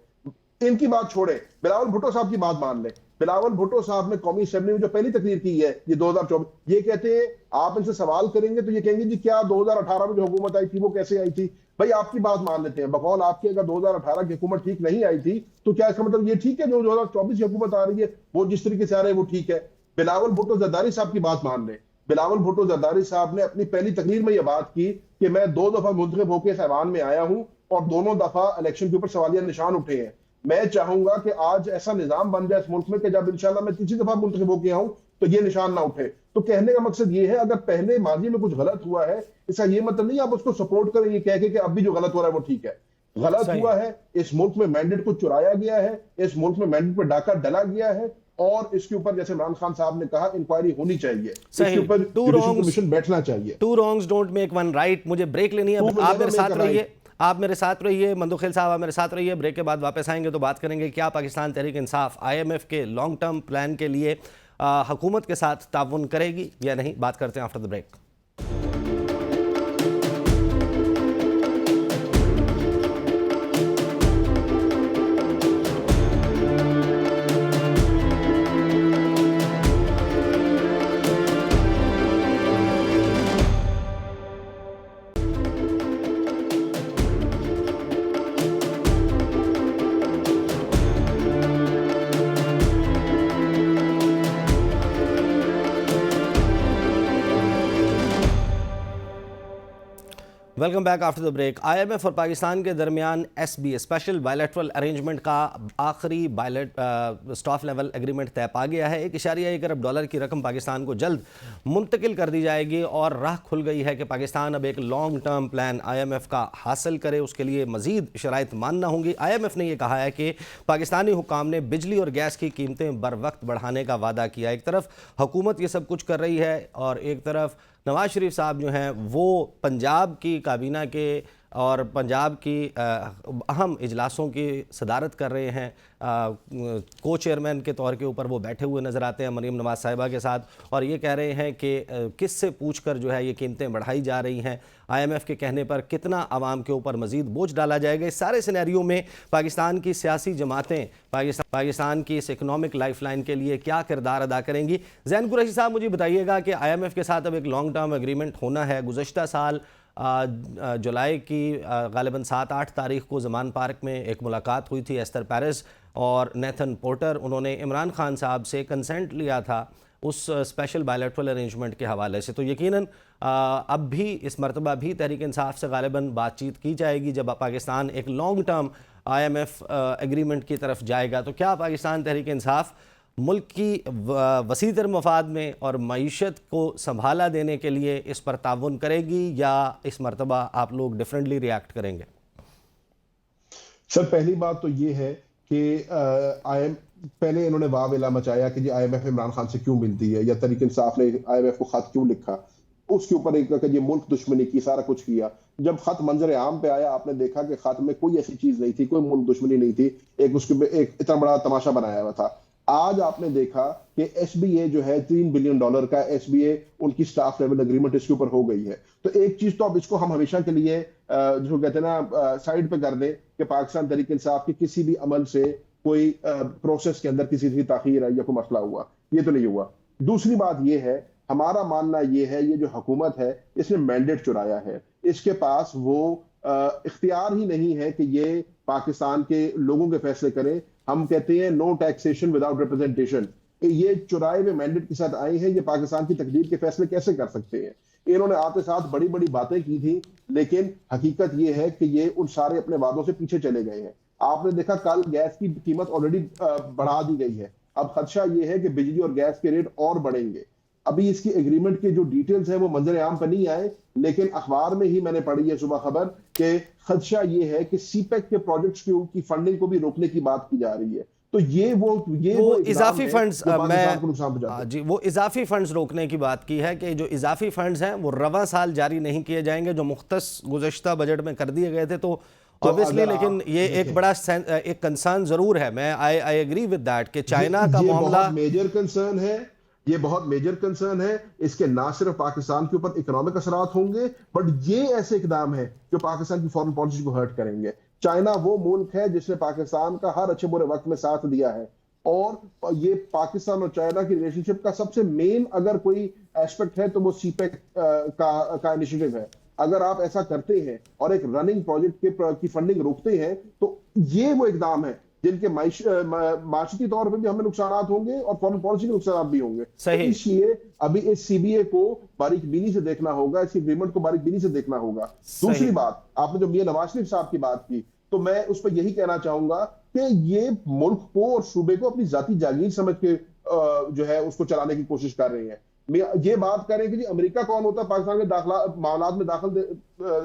इनकी बात छोड़े, बिलावल भुट्टो साहब की बात मान लें। बिलावल भुट्टो साहब ने कौमी असेंबली में जो पहली तकरीर की है ये 2024, ये कहते हैं, आप इनसे सवाल करेंगे तो ये कहेंगे जी क्या 2018 में जो हुकूमत आई थी वो कैसे आई थी? भाई आपकी बात मान लेते हैं, बकौल आपकी अगर 2018 की हुकूमत ठीक नहीं आई थी तो क्या इसका मतलब ये ठीक है जो 2024 की हुकूमत आ रही है वो जिस तरीके से आ रही है वो ठीक है? बिलावल भुट्टो जरदारी साहब की बात मान लें। बिलावल भुट्टो जरदारी साहब ने अपनी पहली तकरीर में यह बात की कि मैं 2 दफा मुंतखब होकर ऐवान में आया हूं और दोनों दफा इलेक्शन के ऊपर सवालिया निशान उठे हैं। मैं चाहूंगा कि आज ऐसा निजाम बन जाए इस मुल्क में कि जब इंशाल्लाह मैं तीसरी दफा मुंतखब होकर आऊं तो ये निशान ना उठे। तो कहने का मकसद ये है, अगर पहले माजी में कुछ गलत हुआ है, इसका ये मतलब नहीं आप उसको सपोर्ट करें ये कह के कि अब भी जो गलत हो रहा है वो ठीक है। गलत हुआ है, इस मुल्क में मैंडेट को चुराया गया है, इस मुल्क में मैंडेट पर डाका डला गया है और इसके ऊपर जैसे इमरान खान साहब ने कहा इंक्वायरी होनी चाहिए, इसके ऊपर जुडिशल कमीशन बैठना चाहिए। Two wrongs don't make one right. मुझे ब्रेक लेनी है, आप मेरे साथ रहिए, आप मेरे साथ रहिए, मंदोखेल साहब आप मेरे साथ रहिए। ब्रेक के बाद वापस आएंगे तो बात करेंगे क्या पाकिस्तान तहरीक इंसाफ IMF के लॉन्ग टर्म प्लान के लिए हुकूमत के साथ ताउन करेगी या नहीं। बात करते हैं after the break. Welcome back after the break. IMF और पाकिस्तान के दरमियान SBA स्पेशल बायलैटरल अरेंजमेंट का आखिरी स्टाफ लेवल एग्रीमेंट तय पा गया है। $1.1 अरब की रकम पाकिस्तान को जल्द मुंतकिल कर दी जाएगी और राह खुल गई है कि पाकिस्तान अब एक लॉन्ग टर्म प्लान IMF का हासिल करे, उसके लिए मज़ीद शराइत मानना होंगी। IMF ने यह कहा है कि पाकिस्तानी हुकाम ने बिजली और गैस की कीमतें बर वक्त बढ़ाने का वादा किया। एक तरफ हुकूमत ये सब कुछ कर रही है और एक तरफ नवाज शरीफ साहब जो हैं वो पंजाब की काबीना के और पंजाब की अहम इजलासों की सदारत कर रहे हैं। को चेयरमैन के तौर के ऊपर वो बैठे हुए नज़र आते हैं मरीम नवाज साहिबा के साथ और ये कह रहे हैं कि किससे पूछकर जो है ये कीमतें बढ़ाई जा रही हैं, IMF के कहने पर कितना आवाम के ऊपर मज़ीद बोझ डाला जाएगा। इस सारे सिनेरियो में पाकिस्तान की सियासी जमातें पाकिस्तान की इस इकनॉमिक लाइफ लाइन के लिए क्या किरदार अदा करेंगी। ज़ैन कुरैशी साहब मुझे बताइएगा कि IMF के साथ अब एक लॉन्ग टर्म एग्रीमेंट होना है। गुज़श्ता साल जुलाई की गालिबन 7-8 तारीख को ज़मान पार्क में एक मुलाकात हुई थी एस्तर पेरिस और नेथन पोर्टर। उन्होंने इमरान खान साहब से कंसेंट लिया था उस स्पेशल बायलैटरल अरेंजमेंट के हवाले से। तो यकीनन अब भी इस मरतबा भी तहरीक इंसाफ से गालिबन बातचीत की जाएगी जब पाकिस्तान एक लॉन्ग टर्म IMF एग्रीमेंट की तरफ जाएगा। तो क्या पाकिस्तान तहरीक इंसाफ मुल्क की वसीतर मफाद में और मईशत को संभाला देने के लिए इस पर ताउन करेगी, या इस मरतबा आप लोग डिफरेंटली रिएक्ट करेंगे? सर, पहली बात तो ये है कि पहले इन्होंने वावेला मचाया कि जी IMF इमरान खान से क्यों मिलती है, या तहरीक इंसाफ ने IMF को खत क्यों लिखा, उसके ऊपर एक ये मुल्क दुश्मनी की, सारा कुछ किया। जब खत मंजर आम पे आया, आपने देखा कि खत में कोई ऐसी चीज नहीं थी, कोई मुल्क दुश्मनी नहीं थी, एक उसके एक इतना बड़ा तमाशा बनाया हुआ था। आज आपने देखा कि SBA जो है $3 बिलियन का SBA उनकी स्टाफ लेवल एग्रीमेंट इसके ऊपर हो गई है। तो एक चीज तो अब इसको हम हमेशा के लिए जो कहते हैं ना साइड पे कर दें कि पाकिस्तान तहरीक इंसाफ के किसी भी अमल से कोई प्रोसेस के अंदर किसी की ताखीर है या कोई मसला हुआ, ये तो नहीं हुआ। दूसरी बात ये है, हमारा मानना ये है, ये जो हुकूमत है इसने मैंडेट चुराया है। इसके पास वो इख्तियार ही नहीं है कि ये पाकिस्तान के लोगों के फैसले करें। हम कहते हैं नो टैक्सेशन विदाउट रिप्रेजेंटेशन। ये चुराए हुए मैंडेट के साथ आए हैं, ये पाकिस्तान की तकदीर के फैसले कैसे कर सकते हैं? इन्होंने आते साथ बड़ी बड़ी बातें की थी, लेकिन हकीकत ये है कि ये उन सारे अपने वादों से पीछे चले गए हैं। आपने देखा कल गैस की कीमत ऑलरेडी बढ़ा दी गई है। अब खदशा ये है कि बिजली और गैस के रेट और बढ़ेंगे। अभी इसकी एग्रीमेंट के जो डिटेल्स हैं वो मंजर आम पर नहीं आए, लेकिन अखबार में ही मैंने पढ़ी है सुबह खबर कि खदशा ये है कि CPEC के प्रोजेक्ट्स की फंडिंग को भी रोकने की बात की जा रही है। तो ये वो इजाफी फंड्स, मैं वो इजाफी फंड्स रोकने की बात की है कि जो इजाफी फंड्स हैं वो रवा साल जारी नहीं किए जाएंगे, जो मुख्तस गुज़श्ता बजट में कर दिए गए थे। तो ऑब्वियसली, लेकिन ये एक बड़ा एक कंसर्न जरूर है। मैं आई एग्री विद दैट कि चाइना का मामला मेजर कंसर्न है, ये बहुत मेजर कंसर्न है। इसके ना सिर्फ पाकिस्तान के ऊपर इकोनॉमिक असरात होंगे, बट ये ऐसे इकदाम है जो पाकिस्तान की फॉरेन पॉलिसी को हर्ट करेंगे। चाइना वो मुल्क है जिसने पाकिस्तान का हर अच्छे बुरे वक्त में साथ दिया है, और ये पाकिस्तान और चाइना की रिलेशनशिप का सबसे मेन अगर कोई एस्पेक्ट है तो वो CPEC का इनिशिएटिव है। अगर आप ऐसा करते हैं और एक रनिंग प्रोजेक्ट की फंडिंग रोकते हैं, तो ये वो इकदाम है जिनके माशती तौर पर भी हमें नुकसान होंगे और फॉरेन पॉलिसी के नुकसान भी होंगे। सही। इसलिए अभी इस CBA को बारीकबीनी से देखना होगा, इस एग्रीमेंट को बारीकबीनी से देखना होगा। दूसरी बात, आपने जो मियां नवाज शरीफ साहब की बात की, तो मैं उस पर यही कहना चाहूंगा कि ये मुल्क को और सूबे को अपनी जाती जागीर समझ के जो है उसको चलाने की कोशिश कर रहे हैं। ये बात करें कि जी अमेरिका कौन होता है पाकिस्तान के मामलात में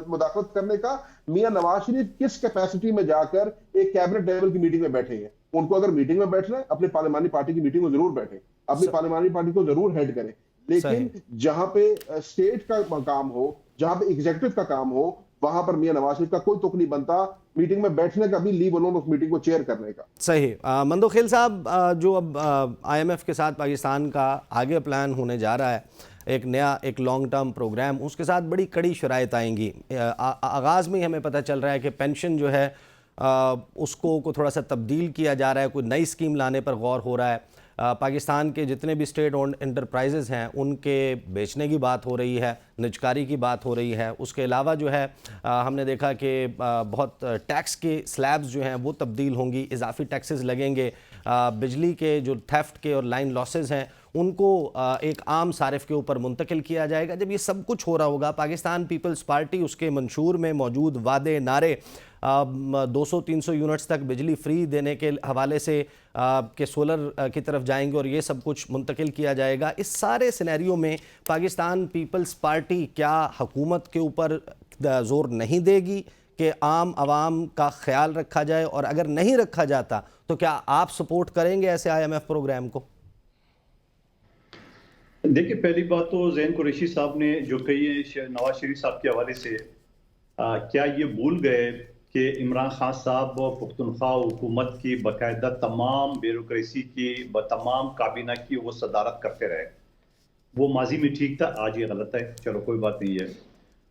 मुदाखलत करने का? मियां नवाज शरीफ किस कैपेसिटी में जाकर एक कैबिनेट लेवल की मीटिंग में बैठे हैं? उनको अगर मीटिंग में बैठना है, अपनी पार्लिमानी पार्टी की मीटिंग में जरूर बैठे, अपनी पार्लिमानी पार्टी को जरूर हेड करें, लेकिन जहां पे स्टेट का काम हो, जहां पे एग्जीक्यूटिव का काम हो, वहां पर मियां नवाज शरीफ का कोई तुक नहीं बनता मीटिंग में बैठने का भी, लीव अलोन उस मीटिंग को चेयर करने का। सही। मंदोखिल साहब, जो अब IMF के साथ पाकिस्तान का आगे प्लान होने जा रहा है, एक नया एक लॉन्ग टर्म प्रोग्राम, उसके साथ बड़ी कड़ी शराइत आएंगी। आगाज़ में ही हमें पता चल रहा है कि पेंशन जो है उसको थोड़ा सा तब्दील किया जा रहा है, कोई नई स्कीम लाने पर गौर हो रहा है। पाकिस्तान के जितने भी स्टेट ओन्ड एंटरप्राइजेज़ हैं उनके बेचने की बात हो रही है, निजकारी की बात हो रही है। उसके अलावा जो है हमने देखा कि बहुत टैक्स के स्लैब्स जो हैं वो तब्दील होंगी, इजाफी टैक्सेस लगेंगे, बिजली के जो थेफ्ट के और लाइन लॉसेस हैं उनको एक आम सारिफ के ऊपर मुंतकिल किया जाएगा। जब ये सब कुछ हो रहा होगा, पाकिस्तान पीपल्स पार्टी उसके मंशूर में मौजूद वादे नारे 200-300 यूनिट्स तक बिजली फ्री देने के हवाले से के सोलर की तरफ जाएंगे और ये सब कुछ मुंतकिल किया जाएगा। इस सारे सिनेरियो में पाकिस्तान पीपल्स पार्टी क्या हुकूमत के ऊपर ज़ोर नहीं देगी कि आम आवाम का ख्याल रखा जाए, और अगर नहीं रखा जाता तो क्या आप सपोर्ट करेंगे ऐसे IMF प्रोग्राम को? देखिए, पहली बात तो ज़ैन कुरैशी साहब ने जो कही है नवाज शरीफ साहब के हवाले से, क्या ये भूल गए कि इमरान खान साहब पुख्तनख्वा हुकूमत की बाकायदा तमाम ब्यूरोक्रेसी की तमाम काबीना की वो सदारत करते रहे। वो माजी में ठीक था, आज ये गलत है, चलो कोई बात नहीं है।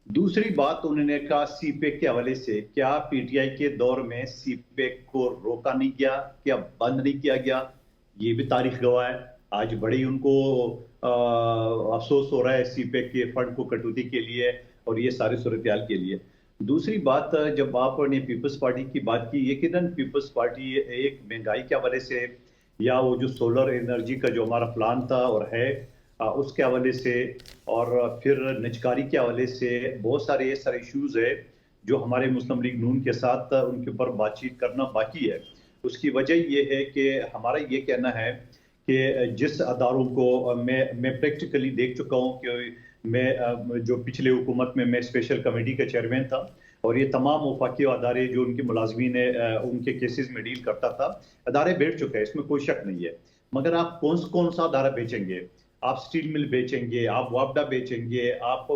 दूसरी बात उन्होंने कहा CPEC के हवाले से, क्या PTI के दौर में CPEC को रोका नहीं गया, क्या बंद नहीं किया गया? ये भी तारीख गवाह है। आज बड़े ही उनको अफसोस हो रहा है CPEC के फंड को कटौती के लिए और ये सारी सूरत-ए-हाल के लिए। दूसरी बात, जब आपने पीपल्स पार्टी की बात की, यकीनन पीपल्स पार्टी एक महंगाई के हवाले से या वो जो सोलर एनर्जी का जो हमारा प्लान था और है उसके हवाले से, और फिर निजकारी के हवाले से बहुत सारे इश्यूज है जो हमारे मुस्लिम लीग नून के साथ उनके ऊपर बातचीत करना बाकी है। उसकी वजह ये है कि हमारा ये कहना है कि जिस अदारों को मैं प्रैक्टिकली देख चुका हूँ कि मैं जो पिछले हुकूमत में मैं स्पेशल कमेटी का चेयरमैन था और ये तमाम वफाकी अदारे जो उनके मुलाजमीन है उनके केसेस में डील करता था, अदारे बैठ चुके हैं, इसमें कोई शक नहीं है। मगर आप कौन सा अदारा बेचेंगे? आप स्टील मिल बेचेंगे, आप वापडा बेचेंगे, आप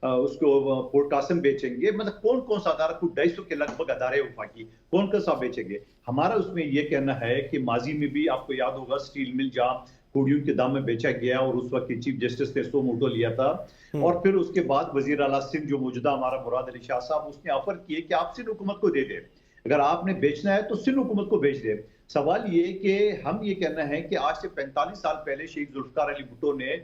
उसको पोर्ट कासिम बेचेंगे, मतलब कौन सा अदारा? कुछ 250 के लगभग अदारे वफाकी, कौन सा बेचेंगे? हमारा उसमें यह कहना है कि माजी में भी आपको याद होगा स्टील मिल जहाँ कोडियों के दाम में बेचा गया और उस वक्त चीफ जस्टिस ने 100 मोटो लिया था, और फिर उसके बाद वजीर आला सिंध जो मौजूदा हमारा मुराद अली शाह साहब, उसने ऑफर किए कि आप सिंध हुकूमत को दे दे, अगर आपने बेचना है तो सिंध हुकूमत को बेच दे। सवाल ये कि हम ये कहना है कि आज से 45 साल पहले शेख जुल्फकार अली भुट्टो ने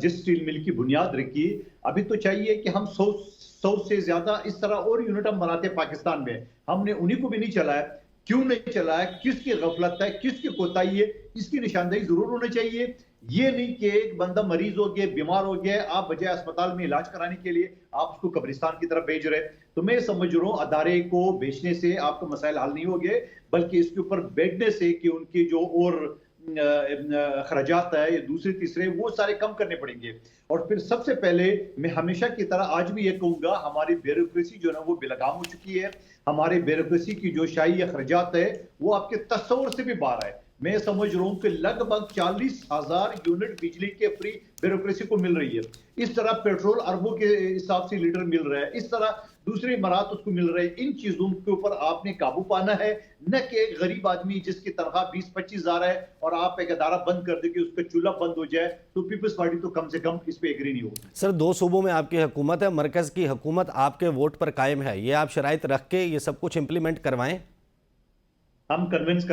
जिस स्टील मिल की बुनियाद रखी, अभी तो चाहिए कि हम 100 से ज्यादा इस तरह और यूनिट हम बनाते पाकिस्तान में, हमने उन्हीं को भी नहीं चलाया। क्यों नहीं चलाया? किसकी गफलत है, किसकी कोताही है, इसकी निशानदेही जरूर होनी चाहिए। ये नहीं कि एक बंदा मरीज हो गया, बीमार हो गया, आप बजाय अस्पताल में इलाज कराने के लिए आप उसको कब्रिस्तान की तरफ भेज रहे। तो मैं समझ रहा हूँ अदारे को बेचने से आपको मसाइल हल नहीं हो गए, बल्कि इसके ऊपर बैठने से कि उनकी जो और खर्चात है ये दूसरे तीसरे वो सारे कम करने पड़ेंगे। और फिर सबसे पहले मैं हमेशा की तरह आज भी ये कहूंगा, हमारी ब्यूरोक्रेसी जो है ना वो बेलगाम हो चुकी है। हमारे ब्यूरोक्रेसी की जो शाही या खर्चात है वो आपके तस्वर से भी बाहर है। मैं समझ रहा हूं कि लगभग 40,000 यूनिट बिजली के फ्री ब्यूरोक्रेसी को मिल रही है। इस तरह पेट्रोल अरबों के हिसाब से लीटर मिल रहा है, इस तरह दूसरे इमारात उसको मिल रहे हैं। इन चीजों के ऊपर आपने काबू पाना है, न कि एक गरीब आदमी जिसकी तनख्वाह 20-25 हजार है और आप एक अदारा बंद कर देंगे, उसका चूल्हा बंद हो जाए, तो पीपल्स पार्टी तो कम से कम इस पे एग्री नहीं होगी। सर, 2 सूबों में आपकी हुकूमत है, मरकज की हुकूमत आपके वोट पर कायम है, ये आप शराइत रख के ये सब कुछ इंप्लीमेंट करवाएं। हम कन्विंस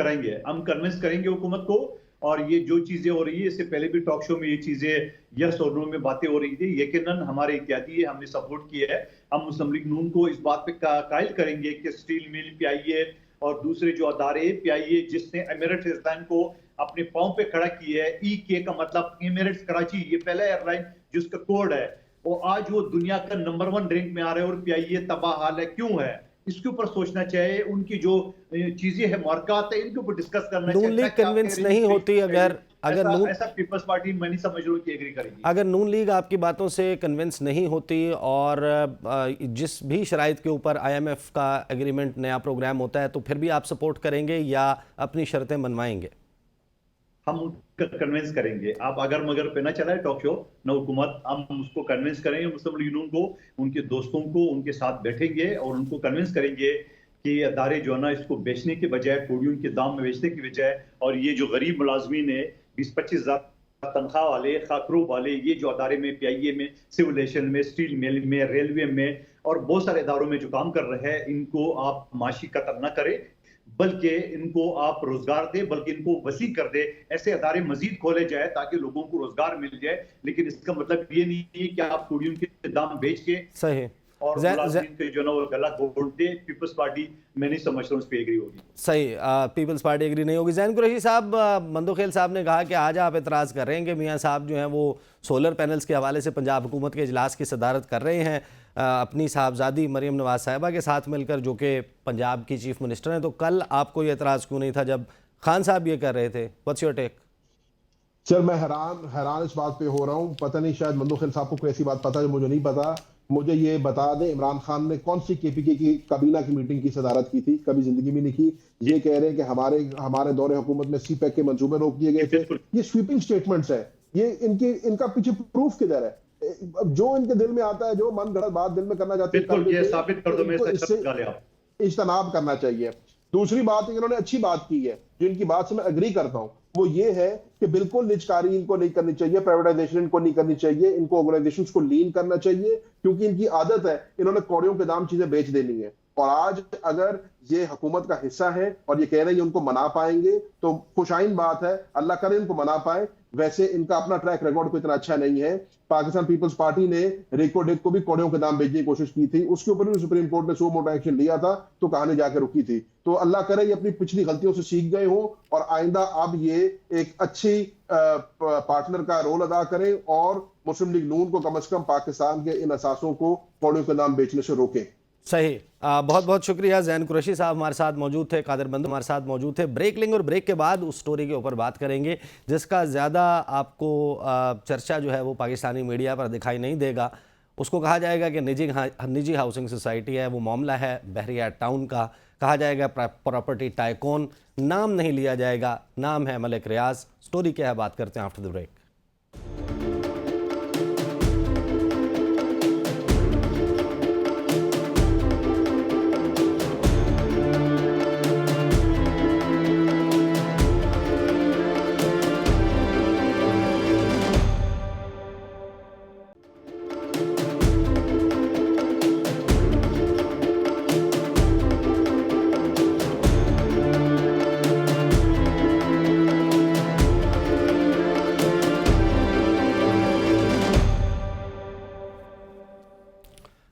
करेंगे हुकूमत को। और ये जो चीजें हो रही है, इससे पहले भी टॉक शो में ये चीजें यस और नो में बातें हो रही थी, यकीनन हमारे इत्यादी है, हमने सपोर्ट किया है। हम मुस्लिम लीग नून को इस बात पे कायल करेंगे कि स्टील मिल पीआईए और दूसरे जो अदारे पीआईए जिसने एमिरेट्स एयरलाइन को अपने पांव पे खड़ा किया है, EK का मतलब एमिरेट्स कराची, ये पहला एयरलाइन जिसका कोड है, और आज वो दुनिया का नंबर 1 रैंक में आ रहे हैं और पीआईए तबाह हाल है। क्यों है? इसके ऊपर सोचना चाहिए। उनकी जो चीजें है, मार्कात है, इनके ऊपर डिस्कस करना चाहिए। नून लीग कन्विंस नहीं होती, अगर ऐसा पीपल्स पार्टी मैं नहीं समझ रहा हूं कि एग्री करेगी। अगर नून लीग आपकी बातों से कन्विंस नहीं होती और जिस भी शराइत के ऊपर IMF का एग्रीमेंट नया प्रोग्राम होता है, तो फिर भी आप सपोर्ट करेंगे या अपनी शर्तें मनवाएंगे? हम उनको कन्विंस करेंगे। आप अगर मगर पे ना चलाए टॉक शो ना हुकूमत, हम उसको कन्विंस करेंगे मुस्लिम लीग नून को, उनके दोस्तों को, उनके साथ बैठेंगे और उनको कन्विंस करेंगे कि अदारे जो है ना इसको बेचने के बजाय, कोडियों के दाम में बेचने की बजाय, और ये जो गरीब मुलाजमीन है 20-25 हजार तनख्वाह वाले, खाकरों वाले, ये जो अदारे में पीआईए में, सिविल एविएशन में, स्टील मिल में, रेलवे में और बहुत सारे इदारों में जो काम कर रहे हैं, इनको आप माशी कत्ल न करें, बल्कि इनको आप रोजगार दे, बल्कि इनको वसी कर दे। ऐसे अदारे मजीद खोले जाए ताकि लोगों को रोजगार मिल जाए। लेकिन इसका मतलब ये नहीं है कि आप कोडियों के दाम बेच के सही और जो ना वो गलत वोट दे। पीपल्स पार्टी मैं नहीं समझ रहा हूँ इस पे एग्री होगी। सही, पीपल्स पार्टी एग्री नहीं होगी। जैन कुरैशी साहब, मंदोखेल साहब ने कहा कि आज आप एतराज़ कर रहे हैं कि मियाँ साहब जो हैं वो सोलर पैनल्स के हवाले से पंजाब हुकूमत के इजलास की सदारत कर रहे हैं अपनी साहबजादी मरीम नवाज साहिबा के साथ मिलकर, जो कि पंजाब की चीफ मिनिस्टर हैं। तो कल आपको ये एतराज़ क्यों नहीं था जब खान साहब ये कर रहे थे? What's your take? सर, मैं हैरान इस बात पे हो रहा हूँ। पता नहीं, शायद मंदोखेल साहब को कोई ऐसी बात पता है जो मुझे नहीं पता। मुझे ये बता दें, इमरान खान ने कौन सी KPK की काबीना की मीटिंग की सदारत की थी? कभी जिंदगी में नहीं की। ये कह रहे हैं कि हमारे दौरे हुकूमत में CPEC के मंसूबे रोक दिए गए थे। ये स्वीपिंग स्टेटमेंट्स है। ये इनका पीछे प्रूफ किधर है? जो इनके दिल में आता है, जो मन गढ़ंत बात दिल में करना चाहते हैं, साबित कर दो, मैं इज्तनाब करना चाहिए। दूसरी बात, इन्होंने अच्छी बात की है, जो इनकी बात से मैं अग्री करता हूं, वो ये है कि बिल्कुल निजकारी इनको नहीं करनी चाहिए, प्राइवेटाइजेशन इनको नहीं करनी चाहिए, इनको ऑर्गेनाइजेशंस को लीन करना चाहिए, क्योंकि इनकी आदत है, इन्होंने कौड़ियों के दाम चीजें बेच देनी है। और आज अगर ये हुकूमत का हिस्सा है और ये कह रहे हैं उनको मना पाएंगे तो खुशाइन बात है, अल्लाह करे इनको मना पाए। वैसे इनका अपना ट्रैक रिकॉर्ड कोई इतना अच्छा नहीं है। पाकिस्तान पीपल्स पार्टी ने रेको डेक को भी कौड़ियों के दाम बेचने की कोशिश की थी, उसके ऊपर भी सुप्रीम कोर्ट ने सो मोटा एक्शन लिया था, तो कहानी जाकर रुकी थी। तो अल्लाह करे ये अपनी पिछली गलतियों से सीख गए हो और आइंदा अब ये एक अच्छी पार्टनर का रोल अदा करें और मुस्लिम लीग नून को कम से कम पाकिस्तान के इन असासों को कौड़ियों के दाम बेचने से रोकें। सही। बहुत बहुत शुक्रिया। जैन कुरैशी साहब हमारे साथ मौजूद थे, कादिर बंधु हमारे साथ मौजूद थे। ब्रेक लेंगे और ब्रेक के बाद उस स्टोरी के ऊपर बात करेंगे जिसका ज़्यादा आपको चर्चा जो है वो पाकिस्तानी मीडिया पर दिखाई नहीं देगा। उसको कहा जाएगा कि निजी हाउसिंग सोसाइटी है, वो मामला है बहरिया टाउन का। कहा जाएगा प्रॉपर्टी टाइकून, नाम नहीं लिया जाएगा, नाम है मलिक रियाज। स्टोरी क्या है, बात करते हैं after the break.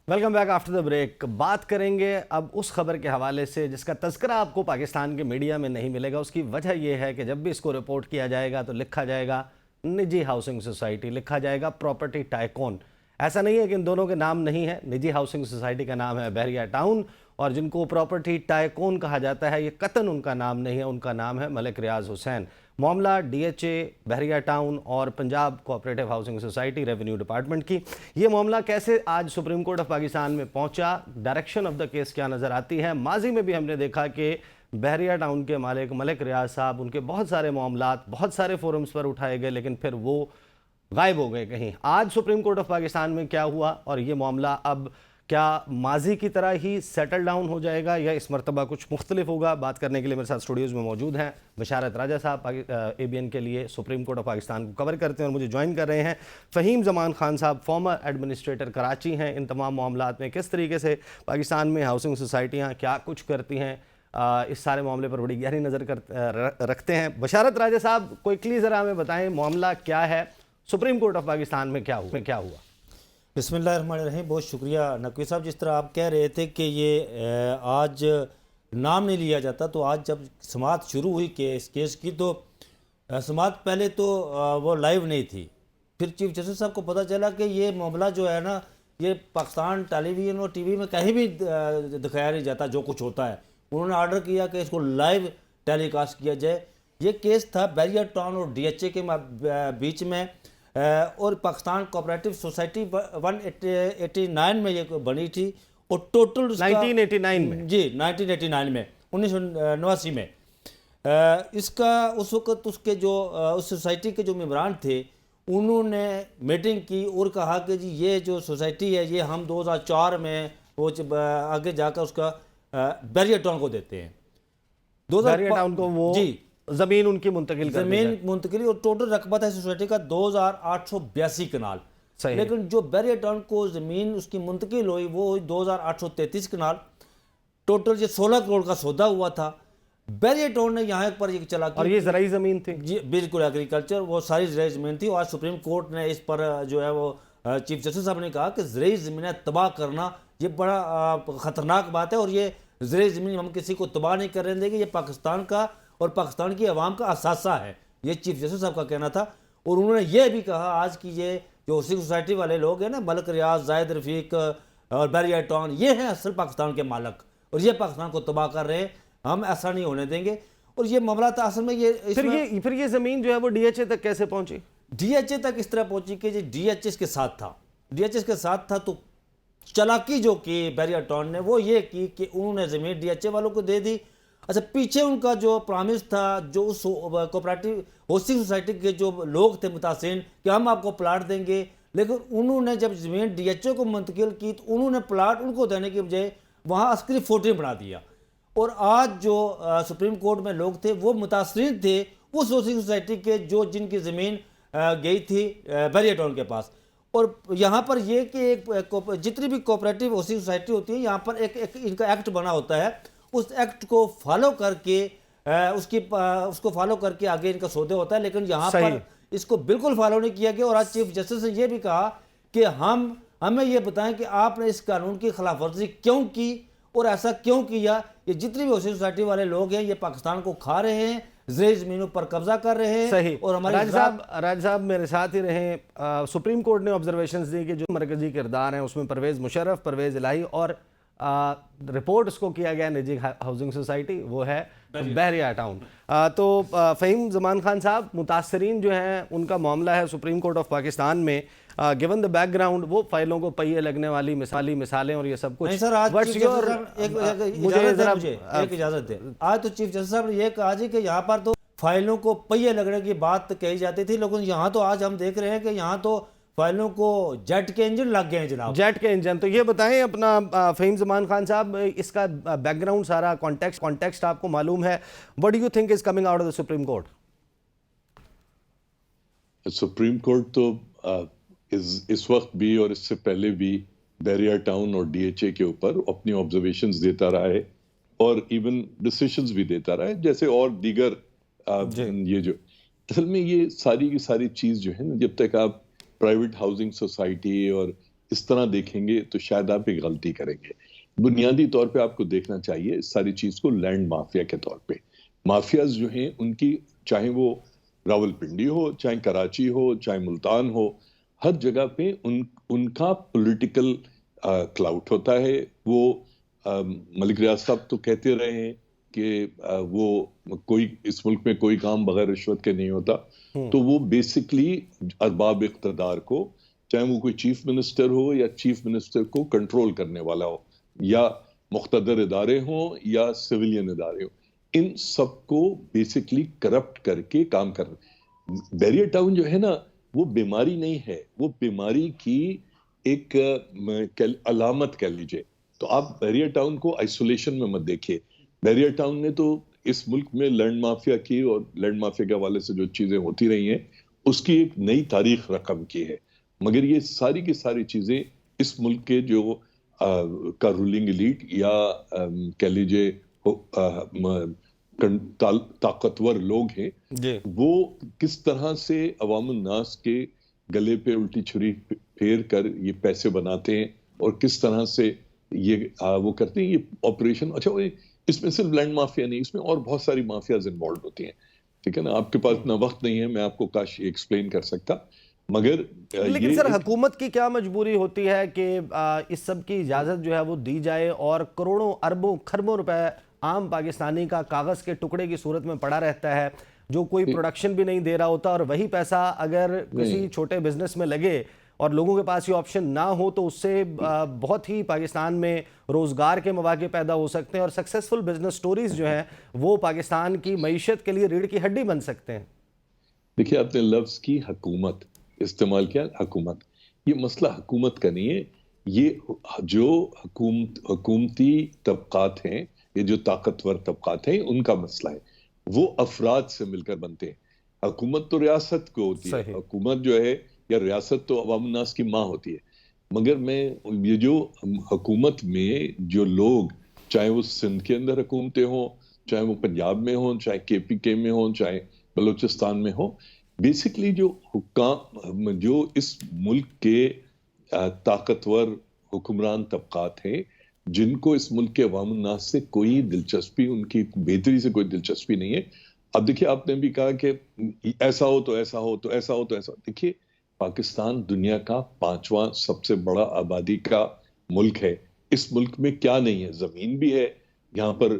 Welcome back after the break. बात करेंगे अब उस खबर के हवाले से जिसका तज़किरा आपको पाकिस्तान के मीडिया में नहीं मिलेगा। उसकी वजह यह है कि जब भी इसको रिपोर्ट किया जाएगा तो लिखा जाएगा निजी हाउसिंग सोसाइटी, लिखा जाएगा प्रॉपर्टी टाइकून। ऐसा नहीं है कि इन दोनों के नाम नहीं है। निजी हाउसिंग सोसाइटी का नाम है बहरिया टाउन और जिनको प्रॉपर्टी टाइकून कहा जाता है ये कतन उनका नाम नहीं है, उनका नाम है मलिक रियाज हुसैन। मामला DHA बहरिया टाउन और Punjab cooperative housing society revenue department की। ये मामला कैसे आज सुप्रीम कोर्ट ऑफ पाकिस्तान में पहुंचा, डायरेक्शन ऑफ द केस क्या नज़र आती है। माजी में भी हमने देखा कि बहरिया टाउन के मालिक मलिक रियाज साहब, उनके बहुत सारे मामलात बहुत सारे फोरम्स पर उठाए गए लेकिन फिर वो गायब हो गए कहीं। आज सुप्रीम कोर्ट ऑफ पाकिस्तान में क्या हुआ और ये मामला अब क्या माजी की तरह ही सेटल डाउन हो जाएगा या इस मरतबा कुछ मुख्तलिफ होगा। बात करने के लिए मेरे साथ स्टूडियोज़ में मौजूद हैं बशारत राजा साहब, ABN के लिए सुप्रीम कोर्ट ऑफ पाकिस्तान को कवर करते हैं और मुझे ज्वाइन कर रहे हैं फ़हीम ज़मान खान साहब, फॉर्मर एडमिनिस्ट्रेटर कराची हैं। इन तमाम मामलात में किस तरीके से पाकिस्तान में हाउसिंग सोसाइटियाँ क्या कुछ करती हैं, इस सारे मामले पर बड़ी गहरी नज़र रखते हैं। बशारत राजा साहब, क्विकली ज़रा हमें बताएँ मामला क्या है, सुप्रीम कोर्ट ऑफ पाकिस्तान में क्या हुआ। बिस्मिल्लाहिर्रहमानिर्रहीम। बहुत शुक्रिया नकवी साहब। जिस तरह आप कह रहे थे कि ये आज नाम नहीं लिया जाता, तो आज जब समाअत शुरू हुई इस केस की तो समाअत पहले तो वो लाइव नहीं थी। फिर चीफ जस्टिस साहब को पता चला कि ये मामला जो है ना, ये पाकिस्तान टेलीविज़न और TV में कहीं भी दिखाया नहीं जाता जो कुछ होता है। उन्होंने ऑर्डर किया कि इसको लाइव टेलीकास्ट किया जाए। ये केस था बहरिया टाउन और DHA के बीच में और पाकिस्तान कोऑपरेटिव सोसाइटी 189 में ये बनी थी और टोटल 1989 में, जी 1989 में, 1989 में इसका उस वक्त उसके जो उस सोसाइटी के जो मेंबरान थे उन्होंने मीटिंग की और कहा कि जी ये जो सोसाइटी है ये हम 2004 में वो आगे जाकर उसका बहरिया टाउन को देते हैं। बहरिया टाउन को वो जी जमीन उनकी मुंतकिल और टोटल रकबा था सोसाइटी का 2882 कनाल। लेकिन जो बहरिया टाउन को जमीन उसकी मुंतकिल हुई वो हुई 2833 कनाल। टोटल ये 16 करोड़ का सौदा हुआ था। बहरिया टाउन ने यहाँ पर ये चला और ये ज़राई ज़मीन थी, जी बिल्कुल एग्रीकल्चर, वो सारी ज़राई ज़मीन थी। और आज सुप्रीम कोर्ट ने इस पर जो है वो चीफ जस्टिस साहब ने कहा कि ज़राई ज़मीनें तबाह करना ये बड़ा ख़तरनाक बात है और ये ज़राई ज़मीन हम किसी को तबाह नहीं करने देंगे, ये पाकिस्तान का और पाकिस्तान की आवाम का असासा है, ये चीफ जस्टिस साहब का कहना था। और उन्होंने ये भी कहा आज की ये जो हाउसिंग सोसाइटी वाले लोग हैं ना, मलिक रियाज, जायद रफीक और बहरिया टाउन, ये हैं असल पाकिस्तान के मालिक और ये पाकिस्तान को तबाह कर रहे हैं, हम ऐसा नहीं होने देंगे। और ये मामला था असल में फिर ये ज़मीन जो है वो DHA तक कैसे पहुंची? DHA तक इस तरह पहुंची कि DHA के साथ था, DHA के साथ था। तो चालाकी जो की बहरिया टाउन ने वो ये की कि उन्होंने ज़मीन DHA वालों को दे दी। अच्छा, पीछे उनका जो प्रॉमिस था जो उस कोऑपरेटिव हाउसिंग सोसाइटी के जो लोग थे मुतासिन कि हम आपको प्लाट देंगे, लेकिन उन्होंने जब ज़मीन DHA को मुंतकिल की तो उन्होंने प्लाट उनको देने की बजाय वहाँ अस्करी फोर्ट्री बना दिया। और आज जो सुप्रीम कोर्ट में लोग थे वो मुतासरीन थे, उस हाउसिंग सोसाइटी के जो जिनकी ज़मीन गई थी बैरियर टाउन के पास। और यहाँ पर ये कि जितनी भी कोऑपरेटिव हाउसिंग सोसाइटी होती है, यहाँ पर एक इनका एक्ट बना होता है, उस एक्ट को फॉलो करके उसको फॉलो करके आगे इनका सौदे होता है। लेकिन यहाँ पर इसको बिल्कुल फॉलो नहीं किया गया। और आज चीफ जस्टिस ने यह भी कहा कि हमें ये बताएं कि आपने इस कानून की खिलाफ वर्जी क्यों की और ऐसा क्यों किया। ये जितनी भी हाउसिंग सोसाइटी वाले लोग हैं, ये पाकिस्तान को खा रहे हैं, ज़रूरी ज़मीनों पर कब्जा कर रहे हैं। सही। और हमारे राज साहब मेरे साथ ही रहे। सुप्रीम कोर्ट ने ऑब्जर्वेशंस दी कि जो मरकजी किरदार हैं उसमें परवेज़ मुशर्रफ, परवेज़ इलाही और रिपोर्ट उसको किया गया निजी हाउसिंग सोसाइटी, वो है बहरिया टाउन। तो फ़हीम ज़मान खान साहब, मुतासरीन जो हैं उनका मामला है सुप्रीम कोर्ट ऑफ पाकिस्तान में। गिवन द बैकग्राउंड, वो फाइलों को पहिए लगने वाली मिसालें और ये सब कुछ। नहीं सर, आज मुझे एक इजाज़त दे। आज तो चीफ जस्टिस साहब ने यह कहा जी कि यहाँ पर तो फाइलों को पहिए लगने की बात कही जाती थी, लेकिन यहाँ तो आज हम देख रहे हैं कि यहाँ तो फाइलों को जेट के इंजन लग गए हैं जनाब। जेट के इंजन। तो ये बताएं अपना फ़हीम ज़मान खान साहब, इसका बैकग्राउंड, सारा कॉन्टेक्स्ट आपको मालूम है। What do you think is coming out of the supreme court? Supreme court तो इस वक्त भी और इससे पहले भी बहरिया टाउन और डीएचए के ऊपर अपनी ऑब्जर्वेशंस देता रहा है और इवन डिसीजंस भी देता रहा है, जैसे और दीगर ये जो असल में ये सारी की सारी चीज जो है ना, जब तक आप प्राइवेट हाउसिंग सोसाइटी और इस तरह देखेंगे तो शायद आप एक गलती करेंगे। बुनियादी तौर पे आपको देखना चाहिए इस सारी चीज को लैंड माफिया के तौर पे। माफियाज जो हैं उनकी, चाहे वो रावलपिंडी हो, चाहे कराची हो, चाहे मुल्तान हो, हर जगह पे उनका पॉलिटिकल क्लाउट होता है। वो मलिक रियाज साहब तो कहते रहे हैं कि वो कोई इस मुल्क में कोई काम बगैर रिश्वत के नहीं होता। तो वो बेसिकली अरबाब इख्तदार को, चाहे वो कोई चीफ मिनिस्टर हो या चीफ मिनिस्टर को कंट्रोल करने वाला हो, या मुख्तदर इदारे हो या सिविलियन इदारे हो, इन सबको बेसिकली करप्ट करके काम कर रहे। बैरियर टाउन जो है ना, वो बीमारी नहीं है, वो बीमारी की एक अलामत कह लीजिए। तो आप बैरियर टाउन को आइसोलेशन में मत देखिए। बैरियर टाउन ने तो इस मुल्क में लैंड माफिया की और लैंड माफिया के हवाले से जो चीजें होती रही हैं उसकी एक नई तारीख रकम की है। मगर ये सारी की सारी चीजें इस मुल्क के जो का रूलिंग एलीट या कह लीजिए ताकतवर लोग हैं, वो किस तरह से अवामुल नास के गले पे उल्टी छुरी फेर कर ये पैसे बनाते हैं और किस तरह से ये वो करते हैं ये ऑपरेशन। अच्छा, इसमें सिर्फ लैंड माफिया नहीं, इसमें और बहुत सारी माफियाज इन्वॉल्व होती हैं। ठीक है ना, आपके पास इतना वक्त नहीं है, मैं आपको काश एक्सप्लेन कर सकता, मगर लेकिन सर हुकूमत की क्या मजबूरी होती है कि इस सब की इजाज़त जो है वो दी जाए और करोड़ों अरबों खरबों रुपए आम पाकिस्तानी का कागज़ के टुकड़े की सूरत में पड़ा रहता है, जो कोई प्रोडक्शन भी नहीं दे रहा होता, और वही पैसा अगर किसी छोटे बिजनेस में लगे और लोगों के पास ये ऑप्शन ना हो तो उससे बहुत ही पाकिस्तान में रोज़गार के मौके पैदा हो सकते हैं और सक्सेसफुल बिजनेस स्टोरीज जो हैं वो पाकिस्तान की मईशत के लिए रीढ़ की हड्डी बन सकते हैं। देखिए, आपने लफ्ज़ की हुकूमत इस्तेमाल किया। हुकूमत, ये मसला हुकूमत का नहीं है, ये जो हुकूमती तबकात हैं, ये जो ताकतवर तबकात हैं, उनका मसला है। वो अफराद से मिलकर बनते हैं। हुकूमत तो रियासत को होती है, हुकूमत जो है या रियासत तो अवाम नास की माँ होती है। मगर मैं ये जो हुकूमत में जो लोग, चाहे वो सिंध के अंदर हुकूमतें हों, चाहे वो पंजाब में हों, चाहे KPK में हों, चाहे बलूचिस्तान में हो, बेसिकली जो हुक्काम, जो इस मुल्क के ताकतवर हुक्मरान तबकात हैं, जिनको इस मुल्क के अवाम नास से कोई दिलचस्पी, उनकी बेहतरी से कोई दिलचस्पी नहीं है। अब देखिए, आपने भी कहा कि ऐसा हो तो ऐसा हो तो ऐसा हो तो ऐसा। देखिए, पाकिस्तान दुनिया का 5वां सबसे बड़ा आबादी का मुल्क है। इस मुल्क में क्या नहीं है? जमीन भी है, यहाँ पर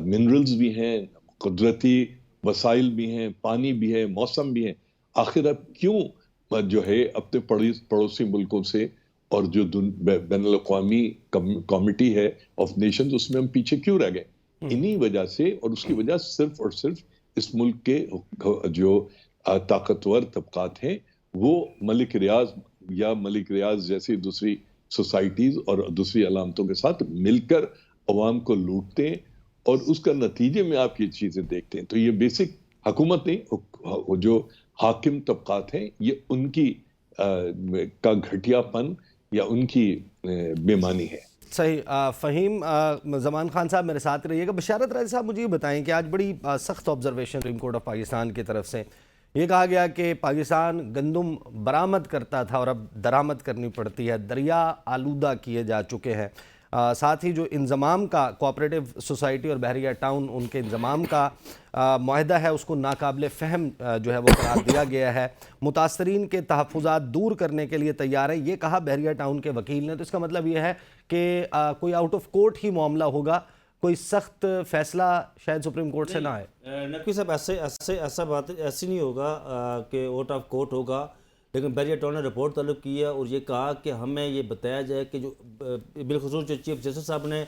मिनरल्स भी हैं, कुदरती वसाइल भी हैं, पानी भी है, मौसम भी है। आखिर अब क्यों जो है अपने पड़ोसी मुल्कों से और जो बैनुल अक़वामी कमिटी है ऑफ नेशंस, उसमें हम पीछे क्यों रह गए? इन्हीं वजह से, और उसकी वजह सिर्फ और सिर्फ इस मुल्क के जो ताकतवर तबकात हैं, वो मलिक रियाज जैसी दूसरी सोसाइटीज और दूसरी अलामतों के साथ मिलकर अवाम को लूटते हैं और उसका नतीजे में आप ये चीजें देखते हैं, तो ये बेसिक हुकूमत नहीं, जो हाकिम तबकात हैं, ये उनकी का घटियापन या उनकी बेमानी है। सही। फ़हीम, ज़मान खान साहब मेरे साथ रहिएगा। बशारत राजा साहब, मुझे ये बताएं कि आज बड़ी सख्त observation supreme court of Pakistan की तरफ से ये कहा गया कि पाकिस्तान गंदम बरामद करता था और अब दरामद करनी पड़ती है, दरिया आलूदा किए जा चुके हैं। साथ ही जो इंज़माम का कोऑपरेटिव सोसाइटी और बहरिया टाउन उनके इंज़माम का मुआहदा है उसको नाकाबिल फ़हम जो है वो करार दिया गया है। मुतासरीन के तहफ़्फ़ुज़ात दूर करने के लिए तैयार है, ये कहा बहरिया टाउन के वकील ने। तो इसका मतलब ये है कि कोई आउट ऑफ कोर्ट ही मामला होगा, कोई सख्त फैसला शायद सुप्रीम कोर्ट से ना आए। नकवी साहब, ऐसा बात ऐसी नहीं होगा कि आउट ऑफ कोर्ट होगा, लेकिन बहरिया टाउन ने रिपोर्ट तलब की है और ये कहा कि हमें ये बताया जाए कि जो बिलखुसूस जो चीफ जस्टिस साहब ने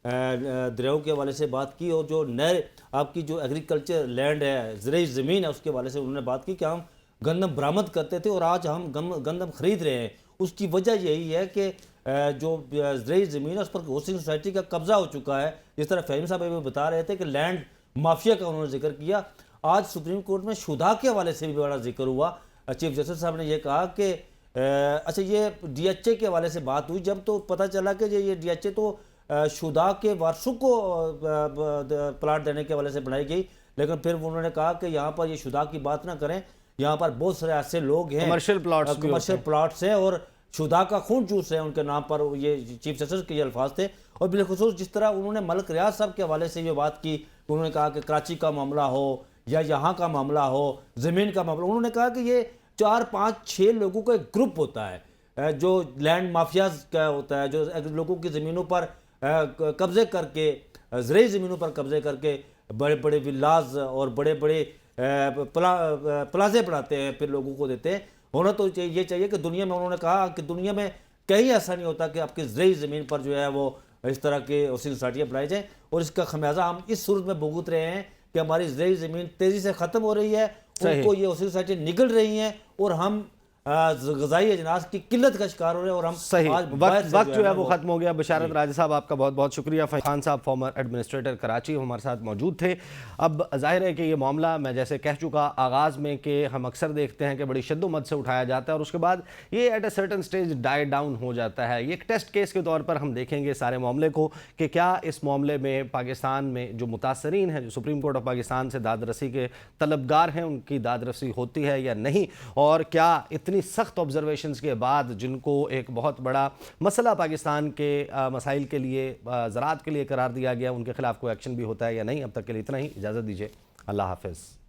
दरियाओं के हवाले से बात की और जो नहर आपकी जो एग्रीकल्चर लैंड है, ज़रूरी ज़मीन है, उसके हवाले से उन्होंने बात की कि हम गंदम बरामद करते थे और आज हम गंदम खरीद रहे हैं। उसकी वजह यही है कि जो ज़रूरी ज़मीन है उस पर हाउसिंग सोसाइटी का कब्जा हो चुका है। जिस तरह फ़हीम साहब अभी बता रहे थे कि लैंड माफिया का उन्होंने जिक्र किया। आज सुप्रीम कोर्ट में शुदा के हवाले से भी बड़ा जिक्र हुआ। चीफ जस्टिस साहब ने यह कहा कि अच्छा, ये DHA के हवाले से बात हुई जब, तो पता चला कि ये DHA तो शुदा के वारसों को प्लाट देने के हवाले से बनाई गई, लेकिन फिर उन्होंने कहा कि यहाँ पर ये शुदा की बात ना करें, यहाँ पर बहुत सारे ऐसे लोग हैं, कमर्शियल प्लाट्स हैं और शुदा का खून चूस है उनके नाम पर। ये चीफ जस्टिस के ये अल्फाज थे। और बिलखुसूस जिस तरह उन्होंने मलिक रियाज साहब के हवाले से ये बात की, उन्होंने कहा कि कराची का मामला हो या यहाँ का मामला हो, ज़मीन का मामला, उन्होंने कहा कि ये 4, 5, 6 लोगों का एक ग्रुप होता है जो लैंड माफियाज का होता है, जो लोगों की ज़मीनों पर कब्जे करके, ज़रूरी ज़मीनों पर कब्जे करके बड़े बड़े विलाज और बड़े बड़े प्लाजे बनाते हैं, फिर लोगों को देते हैं। होना तो ये चाहिए कि दुनिया में, उन्होंने कहा कि दुनिया में कहीं ऐसा नहीं होता कि आपकी ज़रूरी ज़मीन पर जो है वो इस तरह के हाउसिंग सोसाइटियाँ बनाई जाएँ। और इसका खमियाजा हम इस सूरत में भुगत रहे हैं कि हमारी ज़रूरी ज़मीन तेज़ी से ख़त्म हो रही है, उनको ये हाउसिंग सोसाइटी निगल रही हैं और हम ग़िज़ाई अजनास की किल्लत का शिकार हो रहे हैं। और हम सही वक्त जो है वो ख़त्म हो गया। बशारत राजा साहब, आपका बहुत बहुत शुक्रिया। खान साहब फॉर्मर एडमिनिस्ट्रेटर कराची हमारे साथ मौजूद थे। अब जाहिर है कि ये मामला, मैं जैसे कह चुका आगाज़ में, कि हम अक्सर देखते हैं कि बड़ी शद्दोमत से उठाया जाता है और उसके बाद ये at a certain stage die down हो जाता है। ये एक टेस्ट केस के तौर पर हम देखेंगे सारे मामले को कि क्या इस मामले में पाकिस्तान में जो मुतासरीन हैं, जो सुप्रीम कोर्ट ऑफ पाकिस्तान से दादरसी के तलबगार हैं, उनकी दादरसी होती है या नहीं, और क्या इतनी सख्त ऑब्जर्वेशंस के बाद, जिनको एक बहुत बड़ा मसला पाकिस्तान के मसाइल के लिए, ज़राअत के लिए करार दिया गया, उनके खिलाफ कोई एक्शन भी होता है या नहीं। अब तक के लिए इतना ही, इजाज़त दीजिए। अल्लाह हाफ़िज़।